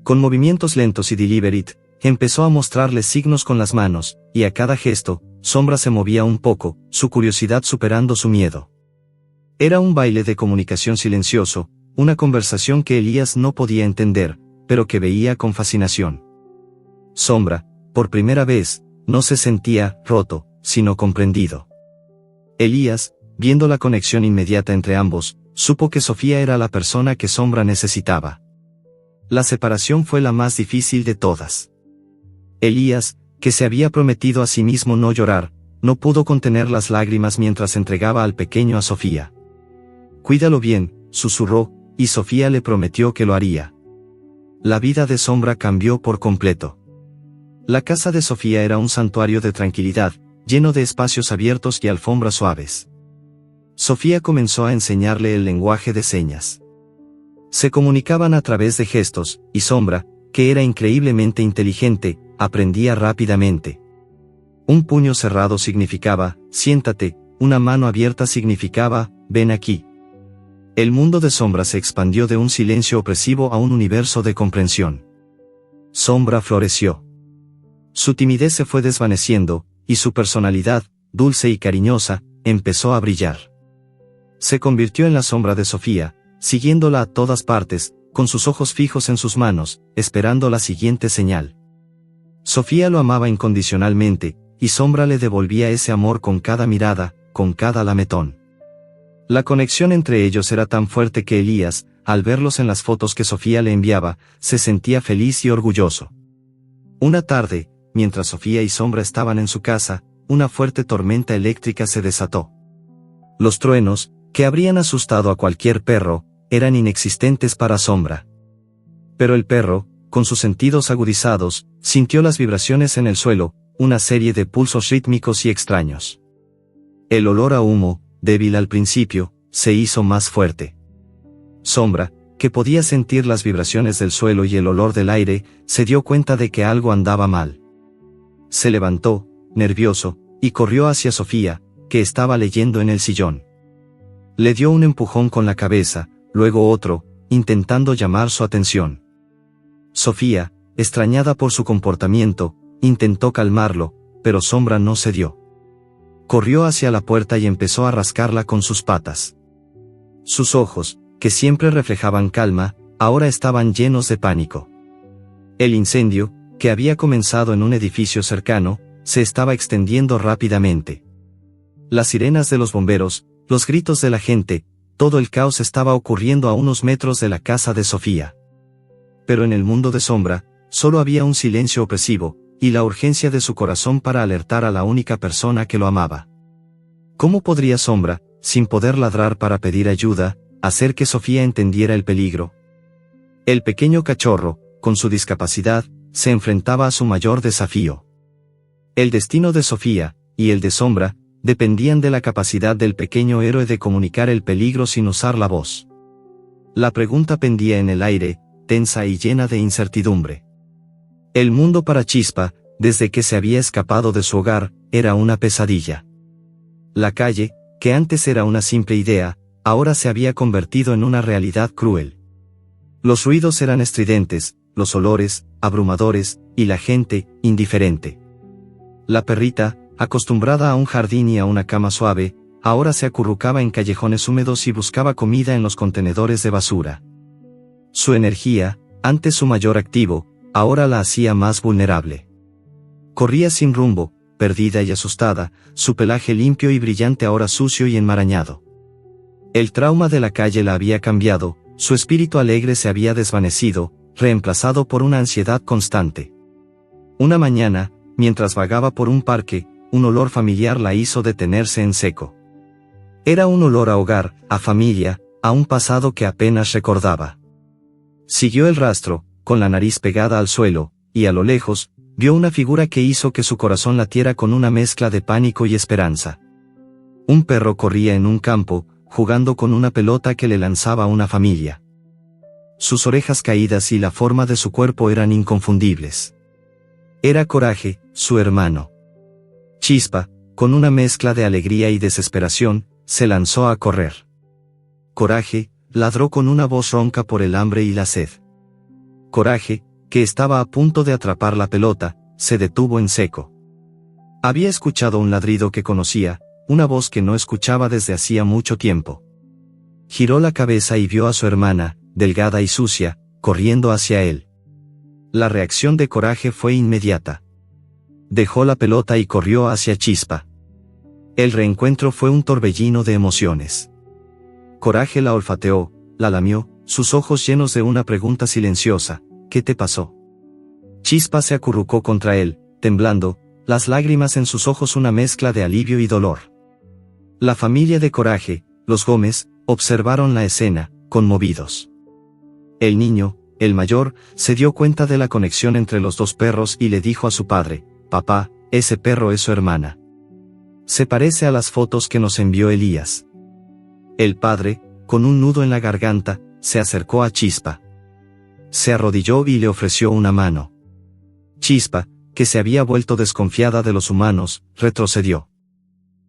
Con movimientos lentos y deliberate, empezó a mostrarle signos con las manos, y a cada gesto, Sombra se movía un poco, su curiosidad superando su miedo. Era un baile de comunicación silencioso, una conversación que Elías no podía entender, pero que veía con fascinación. Sombra, por primera vez, no se sentía roto, sino comprendido. Elías, viendo la conexión inmediata entre ambos, supo que Sofía era la persona que Sombra necesitaba. La separación fue la más difícil de todas. Elías, que se había prometido a sí mismo no llorar, no pudo contener las lágrimas mientras entregaba al pequeño a Sofía. «Cuídalo bien», susurró, y Sofía le prometió que lo haría. La vida de Sombra cambió por completo. La casa de Sofía era un santuario de tranquilidad, lleno de espacios abiertos y alfombras suaves. Sofía comenzó a enseñarle el lenguaje de señas. Se comunicaban a través de gestos, y Sombra, que era increíblemente inteligente, aprendía rápidamente. Un puño cerrado significaba, siéntate, una mano abierta significaba, ven aquí. El mundo de Sombra se expandió de un silencio opresivo a un universo de comprensión. Sombra floreció. Su timidez se fue desvaneciendo, y su personalidad, dulce y cariñosa, empezó a brillar. Se convirtió en la sombra de Sofía, siguiéndola a todas partes, con sus ojos fijos en sus manos, esperando la siguiente señal. Sofía lo amaba incondicionalmente, y Sombra le devolvía ese amor con cada mirada, con cada lametón. La conexión entre ellos era tan fuerte que Elías, al verlos en las fotos que Sofía le enviaba, se sentía feliz y orgulloso. Una tarde, mientras Sofía y Sombra estaban en su casa, una fuerte tormenta eléctrica se desató. Los truenos, que habrían asustado a cualquier perro, eran inexistentes para Sombra. Pero el perro, con sus sentidos agudizados, sintió las vibraciones en el suelo, una serie de pulsos rítmicos y extraños. El olor a humo, débil al principio, se hizo más fuerte. Sombra, que podía sentir las vibraciones del suelo y el olor del aire, se dio cuenta de que algo andaba mal. Se levantó, nervioso, y corrió hacia Sofía, que estaba leyendo en el sillón. Le dio un empujón con la cabeza, luego otro, intentando llamar su atención. Sofía, extrañada por su comportamiento, intentó calmarlo, pero Sombra no cedió. Corrió hacia la puerta y empezó a rascarla con sus patas. Sus ojos, que siempre reflejaban calma, ahora estaban llenos de pánico. El incendio, que había comenzado en un edificio cercano, se estaba extendiendo rápidamente. Las sirenas de los bomberos, los gritos de la gente, todo el caos estaba ocurriendo a unos metros de la casa de Sofía. Pero en el mundo de Sombra, solo había un silencio opresivo, y la urgencia de su corazón para alertar a la única persona que lo amaba. ¿Cómo podría Sombra, sin poder ladrar para pedir ayuda, hacer que Sofía entendiera el peligro? El pequeño cachorro, con su discapacidad, se enfrentaba a su mayor desafío. El destino de Sofía, y el de Sombra, dependían de la capacidad del pequeño héroe de comunicar el peligro sin usar la voz. La pregunta pendía en el aire, tensa y llena de incertidumbre. El mundo para Chispa, desde que se había escapado de su hogar, era una pesadilla. La calle, que antes era una simple idea, ahora se había convertido en una realidad cruel. Los ruidos eran estridentes, los olores, abrumadores, y la gente, indiferente. La perrita, acostumbrada a un jardín y a una cama suave, ahora se acurrucaba en callejones húmedos y buscaba comida en los contenedores de basura. Su energía, antes su mayor activo, ahora la hacía más vulnerable. Corría sin rumbo, perdida y asustada, su pelaje limpio y brillante ahora sucio y enmarañado. El trauma de la calle la había cambiado, su espíritu alegre se había desvanecido, reemplazado por una ansiedad constante. Una mañana, mientras vagaba por un parque, un olor familiar la hizo detenerse en seco. Era un olor a hogar, a familia, a un pasado que apenas recordaba. Siguió el rastro, con la nariz pegada al suelo, y a lo lejos, vio una figura que hizo que su corazón latiera con una mezcla de pánico y esperanza. Un perro corría en un campo, jugando con una pelota que le lanzaba una familia. Sus orejas caídas y la forma de su cuerpo eran inconfundibles. Era Coraje, su hermano. Chispa, con una mezcla de alegría y desesperación, se lanzó a correr. Coraje, ladró con una voz ronca por el hambre y la sed. Coraje, que estaba a punto de atrapar la pelota, se detuvo en seco. Había escuchado un ladrido que conocía, una voz que no escuchaba desde hacía mucho tiempo. Giró la cabeza y vio a su hermana, delgada y sucia, corriendo hacia él. La reacción de Coraje fue inmediata. Dejó la pelota y corrió hacia Chispa. El reencuentro fue un torbellino de emociones. Coraje la olfateó, la lamió, sus ojos llenos de una pregunta silenciosa: ¿qué te pasó? Chispa se acurrucó contra él, temblando, las lágrimas en sus ojos una mezcla de alivio y dolor. La familia de Coraje, los Gómez, observaron la escena, conmovidos. El niño, el mayor, se dio cuenta de la conexión entre los dos perros y le dijo a su padre: «Papá, ese perro es su hermana. Se parece a las fotos que nos envió Elías». El padre, con un nudo en la garganta, se acercó a Chispa. Se arrodilló y le ofreció una mano. Chispa, que se había vuelto desconfiada de los humanos, retrocedió.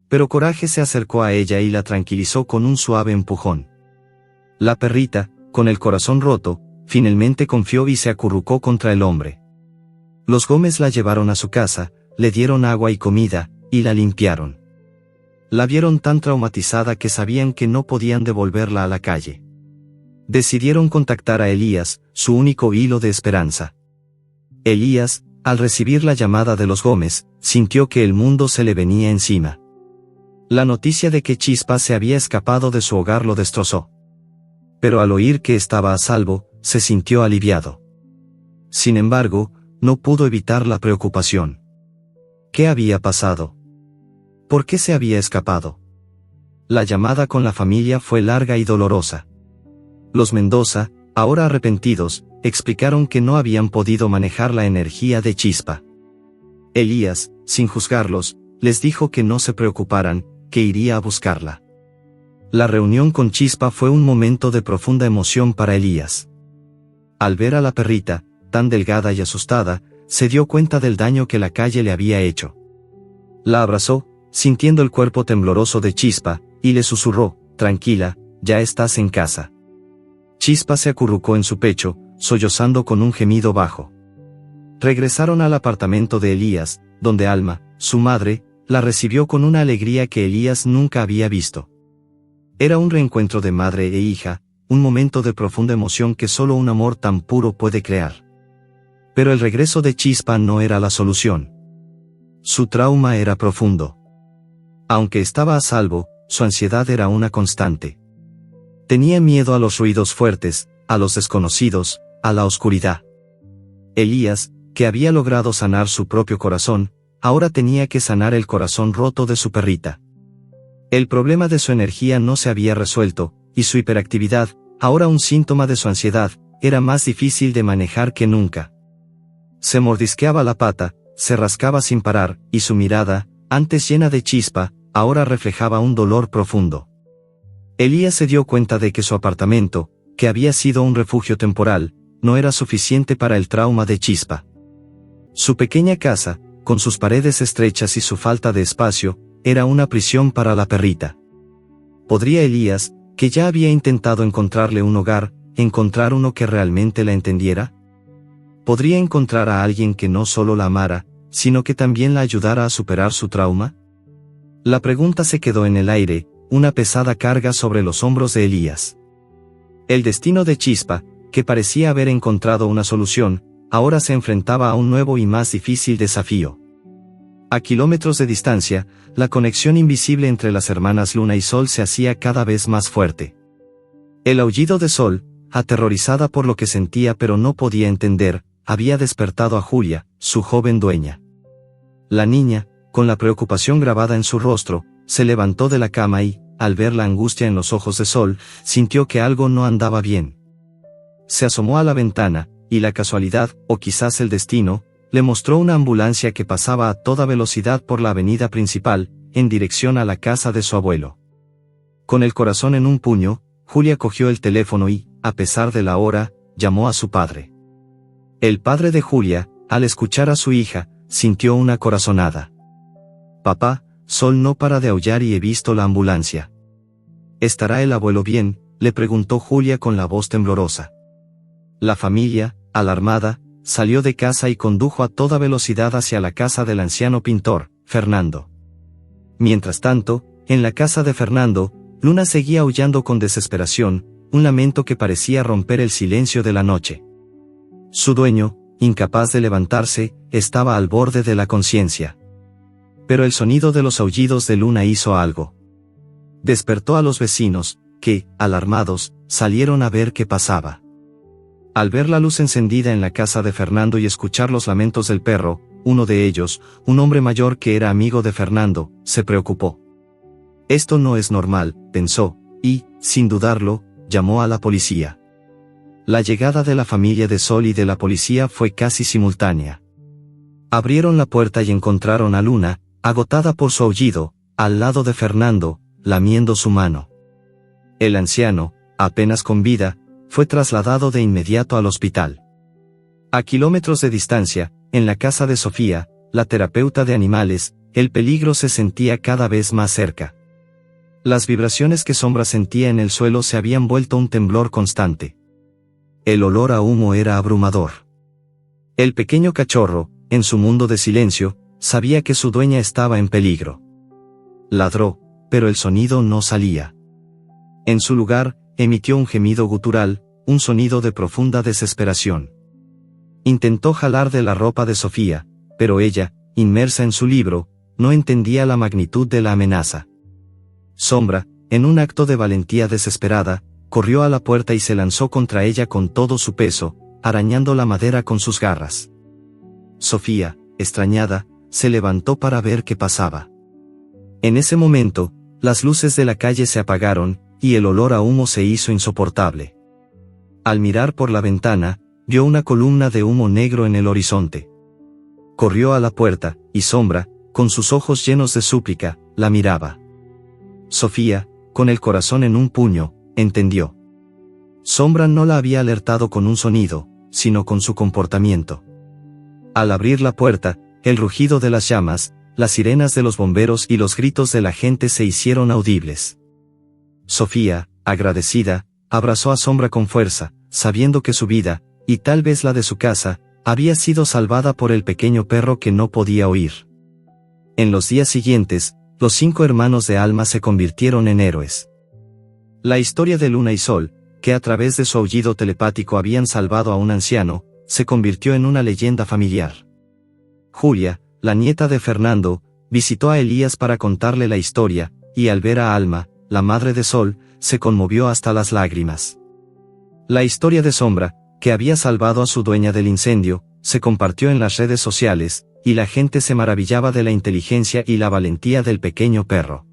Pero Coraje se acercó a ella y la tranquilizó con un suave empujón. La perrita, con el corazón roto, finalmente confió y se acurrucó contra el hombre. Los Gómez la llevaron a su casa, le dieron agua y comida, y la limpiaron. La vieron tan traumatizada que sabían que no podían devolverla a la calle. Decidieron contactar a Elías, su único hilo de esperanza. Elías, al recibir la llamada de los Gómez, sintió que el mundo se le venía encima. La noticia de que Chispa se había escapado de su hogar lo destrozó. Pero al oír que estaba a salvo, se sintió aliviado. Sin embargo, no pudo evitar la preocupación. ¿Qué había pasado? ¿Por qué se había escapado? La llamada con la familia fue larga y dolorosa. Los Mendoza, ahora arrepentidos, explicaron que no habían podido manejar la energía de Chispa. Elías, sin juzgarlos, les dijo que no se preocuparan, que iría a buscarla. La reunión con Chispa fue un momento de profunda emoción para Elías. Al ver a la perrita, tan delgada y asustada, se dio cuenta del daño que la calle le había hecho. La abrazó, sintiendo el cuerpo tembloroso de Chispa, y le susurró: tranquila, ya estás en casa. Chispa se acurrucó en su pecho, sollozando con un gemido bajo. Regresaron al apartamento de Elías, donde Alma, su madre, la recibió con una alegría que Elías nunca había visto. Era un reencuentro de madre e hija, un momento de profunda emoción que solo un amor tan puro puede crear. Pero el regreso de Chispa no era la solución. Su trauma era profundo. Aunque estaba a salvo, su ansiedad era una constante. Tenía miedo a los ruidos fuertes, a los desconocidos, a la oscuridad. Elías, que había logrado sanar su propio corazón, ahora tenía que sanar el corazón roto de su perrita. El problema de su energía no se había resuelto, y su hiperactividad, ahora un síntoma de su ansiedad, era más difícil de manejar que nunca. Se mordisqueaba la pata, se rascaba sin parar, y su mirada, antes llena de chispa, ahora reflejaba un dolor profundo. Elías se dio cuenta de que su apartamento, que había sido un refugio temporal, no era suficiente para el trauma de Chispa. Su pequeña casa, con sus paredes estrechas y su falta de espacio, era una prisión para la perrita. ¿Podría Elías, que ya había intentado encontrarle un hogar, encontrar uno que realmente la entendiera? ¿Podría encontrar a alguien que no solo la amara, sino que también la ayudara a superar su trauma? La pregunta se quedó en el aire, una pesada carga sobre los hombros de Elías. El destino de Chispa, que parecía haber encontrado una solución, ahora se enfrentaba a un nuevo y más difícil desafío. A kilómetros de distancia, la conexión invisible entre las hermanas Luna y Sol se hacía cada vez más fuerte. El aullido de Sol, aterrorizada por lo que sentía pero no podía entender, había despertado a Julia, su joven dueña. La niña, con la preocupación grabada en su rostro, se levantó de la cama y, al ver la angustia en los ojos de Sol, sintió que algo no andaba bien. Se asomó a la ventana, y la casualidad, o quizás el destino, le mostró una ambulancia que pasaba a toda velocidad por la avenida principal, en dirección a la casa de su abuelo. Con el corazón en un puño, Julia cogió el teléfono y, a pesar de la hora, llamó a su padre. El padre de Julia, al escuchar a su hija, sintió una corazonada. «Papá, Sol no para de aullar y he visto la ambulancia». «¿Estará el abuelo bien?», le preguntó Julia con la voz temblorosa. La familia, alarmada, salió de casa y condujo a toda velocidad hacia la casa del anciano pintor, Fernando. Mientras tanto, en la casa de Fernando, Luna seguía aullando con desesperación, un lamento que parecía romper el silencio de la noche. Su dueño, incapaz de levantarse, estaba al borde de la conciencia. Pero el sonido de los aullidos de Luna hizo algo. Despertó a los vecinos, que, alarmados, salieron a ver qué pasaba. Al ver la luz encendida en la casa de Fernando y escuchar los lamentos del perro, uno de ellos, un hombre mayor que era amigo de Fernando, se preocupó. Esto no es normal, pensó, y, sin dudarlo, llamó a la policía. La llegada de la familia de Sol y de la policía fue casi simultánea. Abrieron la puerta y encontraron a Luna, agotada por su aullido, al lado de Fernando, lamiendo su mano. El anciano, apenas con vida, fue trasladado de inmediato al hospital. A kilómetros de distancia, en la casa de Sofía, la terapeuta de animales, el peligro se sentía cada vez más cerca. Las vibraciones que Sombra sentía en el suelo se habían vuelto un temblor constante. El olor a humo era abrumador. El pequeño cachorro, en su mundo de silencio, sabía que su dueña estaba en peligro. Ladró, pero el sonido no salía. En su lugar, emitió un gemido gutural, un sonido de profunda desesperación. Intentó jalar de la ropa de Sofía, pero ella, inmersa en su libro, no entendía la magnitud de la amenaza. Sombra, en un acto de valentía desesperada, corrió a la puerta y se lanzó contra ella con todo su peso, arañando la madera con sus garras. Sofía, extrañada, se levantó para ver qué pasaba. En ese momento, las luces de la calle se apagaron, y el olor a humo se hizo insoportable. Al mirar por la ventana, vio una columna de humo negro en el horizonte. Corrió a la puerta, y Sombra, con sus ojos llenos de súplica, la miraba. Sofía, con el corazón en un puño, entendió. Sombra no la había alertado con un sonido, sino con su comportamiento. Al abrir la puerta, el rugido de las llamas, las sirenas de los bomberos y los gritos de la gente se hicieron audibles. Sofía, agradecida, abrazó a Sombra con fuerza, sabiendo que su vida, y tal vez la de su casa, había sido salvada por el pequeño perro que no podía oír. En los días siguientes, los 5 hermanos de Alma se convirtieron en héroes. La historia de Luna y Sol, que a través de su aullido telepático habían salvado a un anciano, se convirtió en una leyenda familiar. Julia, la nieta de Fernando, visitó a Elías para contarle la historia, y al ver a Alma, la madre de Sol, se conmovió hasta las lágrimas. La historia de Sombra, que había salvado a su dueña del incendio, se compartió en las redes sociales, y la gente se maravillaba de la inteligencia y la valentía del pequeño perro.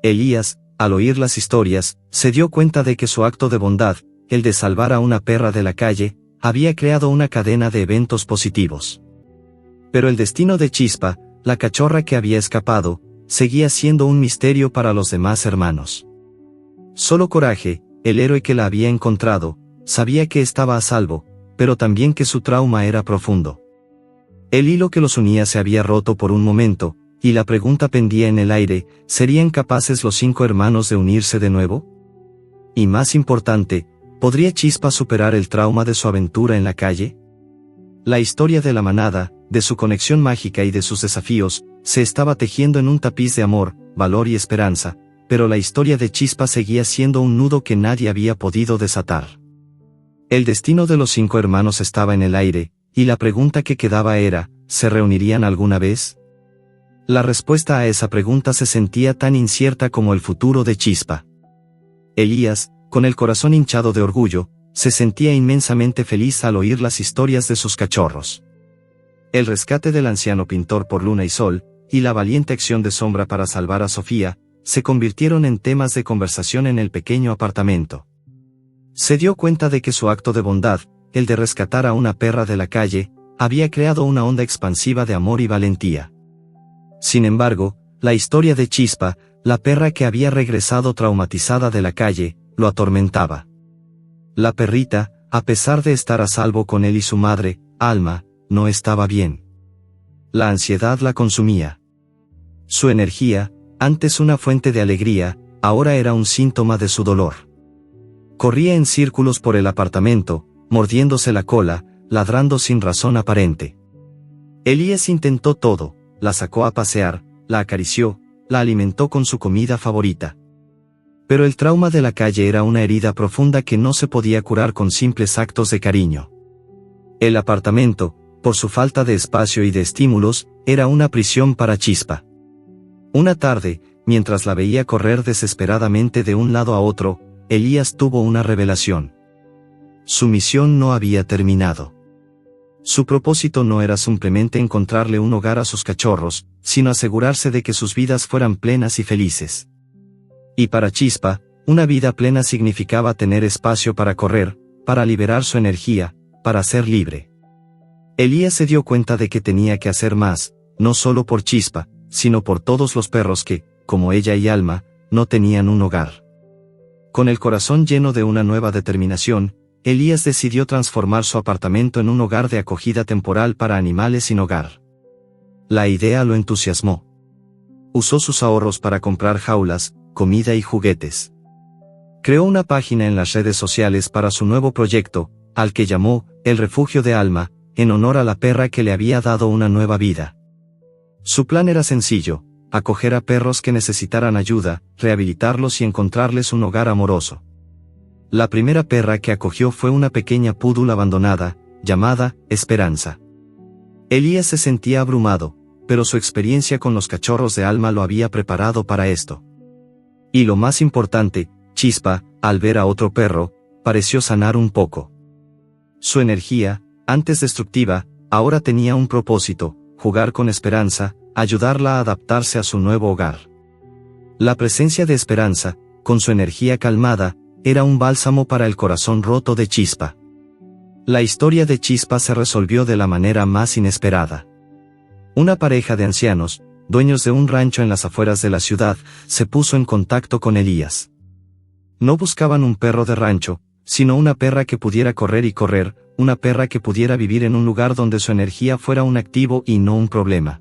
Elías, al oír las historias, se dio cuenta de que su acto de bondad, el de salvar a una perra de la calle, había creado una cadena de eventos positivos. Pero el destino de Chispa, la cachorra que había escapado, seguía siendo un misterio para los demás hermanos. Solo Coraje, el héroe que la había encontrado, sabía que estaba a salvo, pero también que su trauma era profundo. El hilo que los unía se había roto por un momento, y la pregunta pendía en el aire: ¿serían capaces los 5 hermanos de unirse de nuevo? Y más importante, ¿podría Chispa superar el trauma de su aventura en la calle? La historia de la manada, de su conexión mágica y de sus desafíos, se estaba tejiendo en un tapiz de amor, valor y esperanza, pero la historia de Chispa seguía siendo un nudo que nadie había podido desatar. El destino de los 5 hermanos estaba en el aire, y la pregunta que quedaba era: ¿se reunirían alguna vez? La respuesta a esa pregunta se sentía tan incierta como el futuro de Chispa. Elías, con el corazón hinchado de orgullo, se sentía inmensamente feliz al oír las historias de sus cachorros. El rescate del anciano pintor por Luna y Sol, y la valiente acción de Sombra para salvar a Sofía, se convirtieron en temas de conversación en el pequeño apartamento. Se dio cuenta de que su acto de bondad, el de rescatar a una perra de la calle, había creado una onda expansiva de amor y valentía. Sin embargo, la historia de Chispa, la perra que había regresado traumatizada de la calle, lo atormentaba. La perrita, a pesar de estar a salvo con él y su madre, Alma, no estaba bien. La ansiedad la consumía. Su energía, antes una fuente de alegría, ahora era un síntoma de su dolor. Corría en círculos por el apartamento, mordiéndose la cola, ladrando sin razón aparente. Elías intentó todo: la sacó a pasear, la acarició, la alimentó con su comida favorita. Pero el trauma de la calle era una herida profunda que no se podía curar con simples actos de cariño. El apartamento, por su falta de espacio y de estímulos, era una prisión para Chispa. Una tarde, mientras la veía correr desesperadamente de un lado a otro, Elías tuvo una revelación. Su misión no había terminado. Su propósito no era simplemente encontrarle un hogar a sus cachorros, sino asegurarse de que sus vidas fueran plenas y felices. Y para Chispa, una vida plena significaba tener espacio para correr, para liberar su energía, para ser libre. Elías se dio cuenta de que tenía que hacer más, no solo por Chispa, sino por todos los perros que, como ella y Alma, no tenían un hogar. Con el corazón lleno de una nueva determinación, Elías decidió transformar su apartamento en un hogar de acogida temporal para animales sin hogar. La idea lo entusiasmó. Usó sus ahorros para comprar jaulas, comida y juguetes. Creó una página en las redes sociales para su nuevo proyecto, al que llamó El Refugio de Alma, en honor a la perra que le había dado una nueva vida. Su plan era sencillo: acoger a perros que necesitaran ayuda, rehabilitarlos y encontrarles un hogar amoroso. La primera perra que acogió fue una pequeña poodle abandonada, llamada Esperanza. Elías se sentía abrumado, pero su experiencia con los cachorros de Alma lo había preparado para esto. Y lo más importante, Chispa, al ver a otro perro, pareció sanar un poco. Su energía, antes destructiva, ahora tenía un propósito: jugar con Esperanza, ayudarla a adaptarse a su nuevo hogar. La presencia de Esperanza, con su energía calmada, era un bálsamo para el corazón roto de Chispa. La historia de Chispa se resolvió de la manera más inesperada. Una pareja de ancianos, dueños de un rancho en las afueras de la ciudad, se puso en contacto con Elías. No buscaban un perro de rancho, sino una perra que pudiera correr y correr, una perra que pudiera vivir en un lugar donde su energía fuera un activo y no un problema.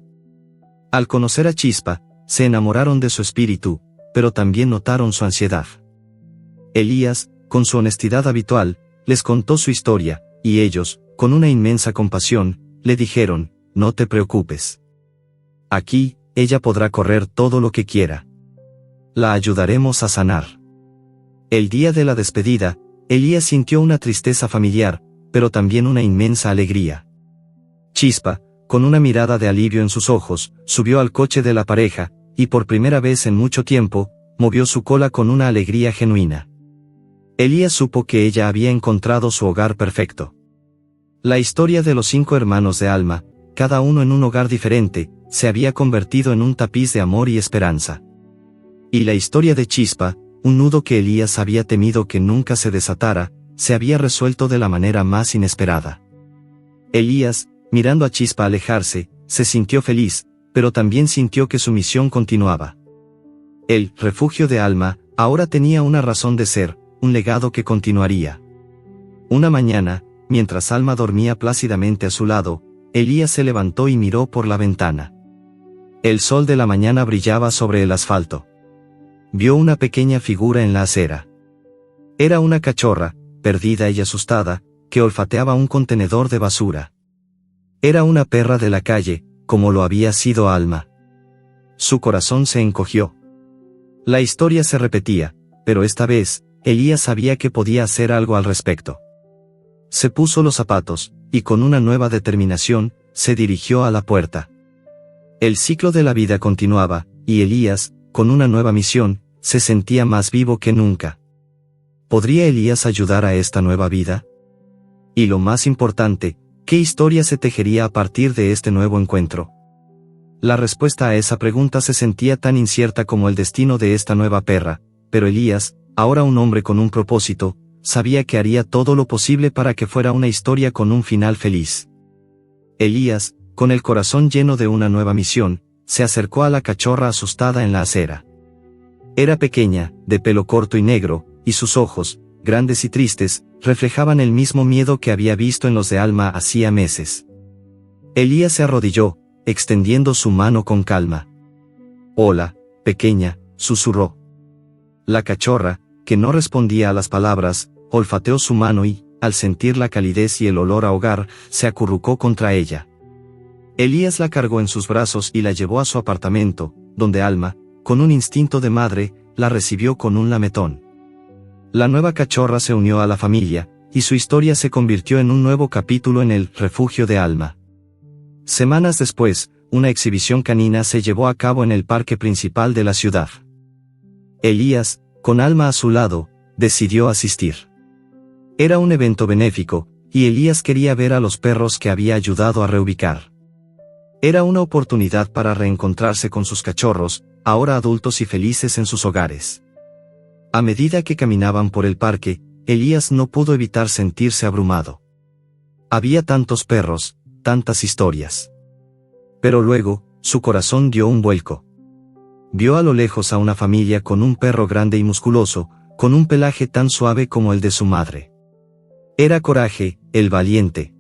Al conocer a Chispa, se enamoraron de su espíritu, pero también notaron su ansiedad. Elías, con su honestidad habitual, les contó su historia, y ellos, con una inmensa compasión, le dijeron: no te preocupes. Aquí, ella podrá correr todo lo que quiera. La ayudaremos a sanar. El día de la despedida, Elías sintió una tristeza familiar, pero también una inmensa alegría. Chispa, con una mirada de alivio en sus ojos, subió al coche de la pareja, y por primera vez en mucho tiempo, movió su cola con una alegría genuina. Elías supo que ella había encontrado su hogar perfecto. La historia de los 5 hermanos de Alma, cada uno en un hogar diferente, se había convertido en un tapiz de amor y esperanza. Y la historia de Chispa, un nudo que Elías había temido que nunca se desatara, se había resuelto de la manera más inesperada. Elías, mirando a Chispa alejarse, se sintió feliz, pero también sintió que su misión continuaba. El refugio de Alma ahora tenía una razón de ser, un legado que continuaría. Una mañana, mientras Alma dormía plácidamente a su lado, Elías se levantó y miró por la ventana. El sol de la mañana brillaba sobre el asfalto. Vio una pequeña figura en la acera. Era una cachorra, perdida y asustada, que olfateaba un contenedor de basura. Era una perra de la calle, como lo había sido Alma. Su corazón se encogió. La historia se repetía, pero esta vez, Elías sabía que podía hacer algo al respecto. Se puso los zapatos, y con una nueva determinación, se dirigió a la puerta. El ciclo de la vida continuaba, y Elías, con una nueva misión, se sentía más vivo que nunca. ¿Podría Elías ayudar a esta nueva vida? Y lo más importante, ¿qué historia se tejería a partir de este nuevo encuentro? La respuesta a esa pregunta se sentía tan incierta como el destino de esta nueva perra, pero Elías, ahora un hombre con un propósito, sabía que haría todo lo posible para que fuera una historia con un final feliz. Elías, con el corazón lleno de una nueva misión, se acercó a la cachorra asustada en la acera. Era pequeña, de pelo corto y negro, y sus ojos, grandes y tristes, reflejaban el mismo miedo que había visto en los de Alma hacía meses. Elías se arrodilló, extendiendo su mano con calma. «Hola, pequeña», susurró. La cachorra, que no respondía a las palabras, olfateó su mano y, al sentir la calidez y el olor a hogar, se acurrucó contra ella. Elías la cargó en sus brazos y la llevó a su apartamento, donde Alma, con un instinto de madre, la recibió con un lametón. La nueva cachorra se unió a la familia, y su historia se convirtió en un nuevo capítulo en el refugio de Alma. Semanas después, una exhibición canina se llevó a cabo en el parque principal de la ciudad. Elías, con Alma a su lado, decidió asistir. Era un evento benéfico, y Elías quería ver a los perros que había ayudado a reubicar. Era una oportunidad para reencontrarse con sus cachorros, ahora adultos y felices en sus hogares. A medida que caminaban por el parque, Elías no pudo evitar sentirse abrumado. Había tantos perros, tantas historias. Pero luego, su corazón dio un vuelco. Vio a lo lejos a una familia con un perro grande y musculoso, con un pelaje tan suave como el de su madre. Era Coraje, el valiente.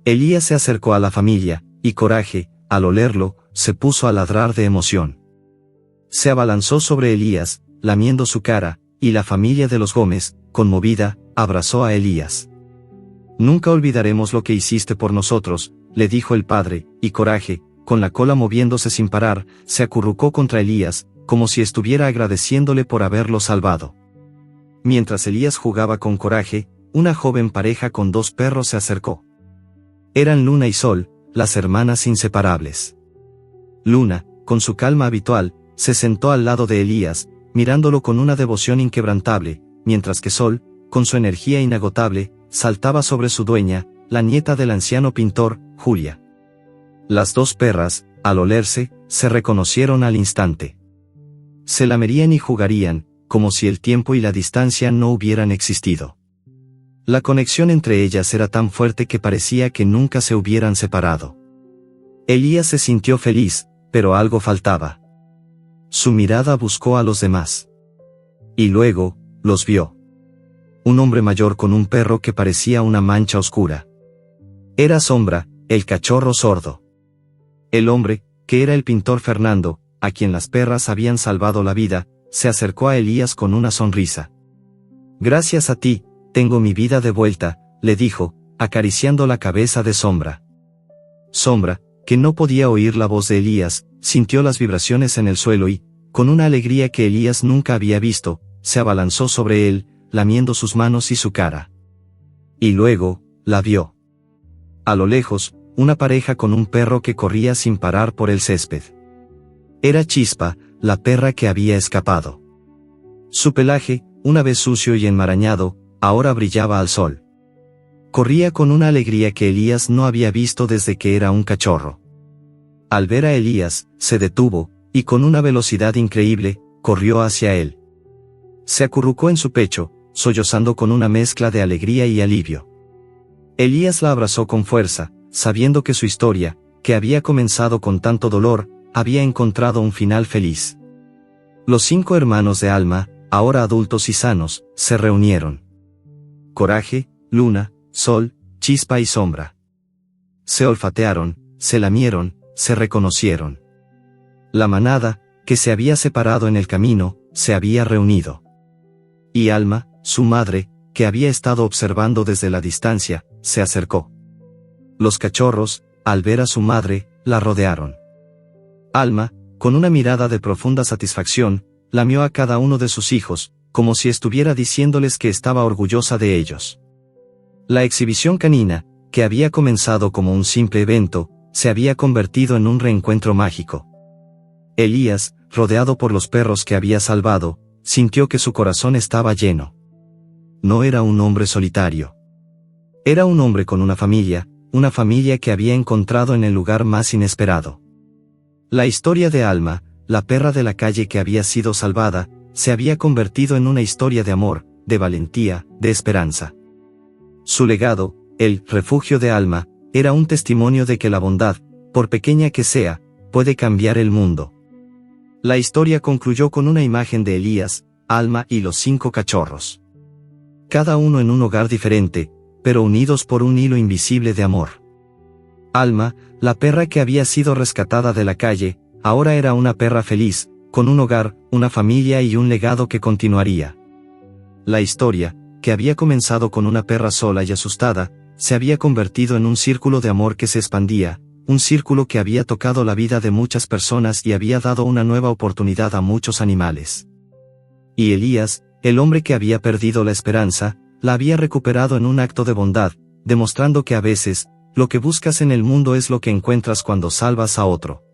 Elías se acercó a la familia, y Coraje, al olerlo, se puso a ladrar de emoción. Se abalanzó sobre Elías, lamiendo su cara, y la familia de los Gómez, conmovida, abrazó a Elías. «Nunca olvidaremos lo que hiciste por nosotros», le dijo el padre, y Coraje, con la cola moviéndose sin parar, se acurrucó contra Elías, como si estuviera agradeciéndole por haberlo salvado. Mientras Elías jugaba con Coraje, una joven pareja con 2 perros se acercó. Eran Luna y Sol, las hermanas inseparables. Luna, con su calma habitual, se sentó al lado de Elías, mirándolo con una devoción inquebrantable, mientras que Sol, con su energía inagotable, saltaba sobre su dueña, la nieta del anciano pintor, Julia. Las 2 perras, al olerse, se reconocieron al instante. Se lamerían y jugarían, como si el tiempo y la distancia no hubieran existido. La conexión entre ellas era tan fuerte que parecía que nunca se hubieran separado. Elías se sintió feliz, pero algo faltaba. Su mirada buscó a los demás. Y luego, los vio. Un hombre mayor con un perro que parecía una mancha oscura. Era Sombra, el cachorro sordo. El hombre, que era el pintor Fernando, a quien las perras habían salvado la vida, se acercó a Elías con una sonrisa. Gracias a ti, tengo mi vida de vuelta, le dijo, acariciando la cabeza de Sombra. Sombra, que no podía oír la voz de Elías, sintió las vibraciones en el suelo y, con una alegría que Elías nunca había visto, se abalanzó sobre él, lamiendo sus manos y su cara. Y luego, la vio. A lo lejos, una pareja con un perro que corría sin parar por el césped. Era Chispa, la perra que había escapado. Su pelaje, una vez sucio y enmarañado, ahora brillaba al sol. Corría con una alegría que Elías no había visto desde que era un cachorro. Al ver a Elías, se detuvo, y con una velocidad increíble, corrió hacia él. Se acurrucó en su pecho, sollozando con una mezcla de alegría y alivio. Elías la abrazó con fuerza, sabiendo que su historia, que había comenzado con tanto dolor, había encontrado un final feliz. Los 5 hermanos de Alma, ahora adultos y sanos, se reunieron. Coraje, Luna, Sol, Chispa y Sombra. Se olfatearon, se lamieron, se reconocieron. La manada, que se había separado en el camino, se había reunido. Y Alma, su madre, que había estado observando desde la distancia, se acercó. Los cachorros, al ver a su madre, la rodearon. Alma, con una mirada de profunda satisfacción, lamió a cada uno de sus hijos, como si estuviera diciéndoles que estaba orgullosa de ellos. La exhibición canina, que había comenzado como un simple evento, se había convertido en un reencuentro mágico. Elías, rodeado por los perros que había salvado, sintió que su corazón estaba lleno. No era un hombre solitario. Era un hombre con una familia que había encontrado en el lugar más inesperado. La historia de Alma, la perra de la calle que había sido salvada, se había convertido en una historia de amor, de valentía, de esperanza. Su legado, el refugio de Alma, era un testimonio de que la bondad, por pequeña que sea, puede cambiar el mundo. La historia concluyó con una imagen de Elías, Alma y los 5 cachorros. Cada uno en un hogar diferente, pero unidos por un hilo invisible de amor. Alma, la perra que había sido rescatada de la calle, ahora era una perra feliz, con un hogar, una familia y un legado que continuaría. La historia, que había comenzado con una perra sola y asustada, se había convertido en un círculo de amor que se expandía, un círculo que había tocado la vida de muchas personas y había dado una nueva oportunidad a muchos animales. Y Elías, el hombre que había perdido la esperanza, la había recuperado en un acto de bondad, demostrando que a veces, lo que buscas en el mundo es lo que encuentras cuando salvas a otro.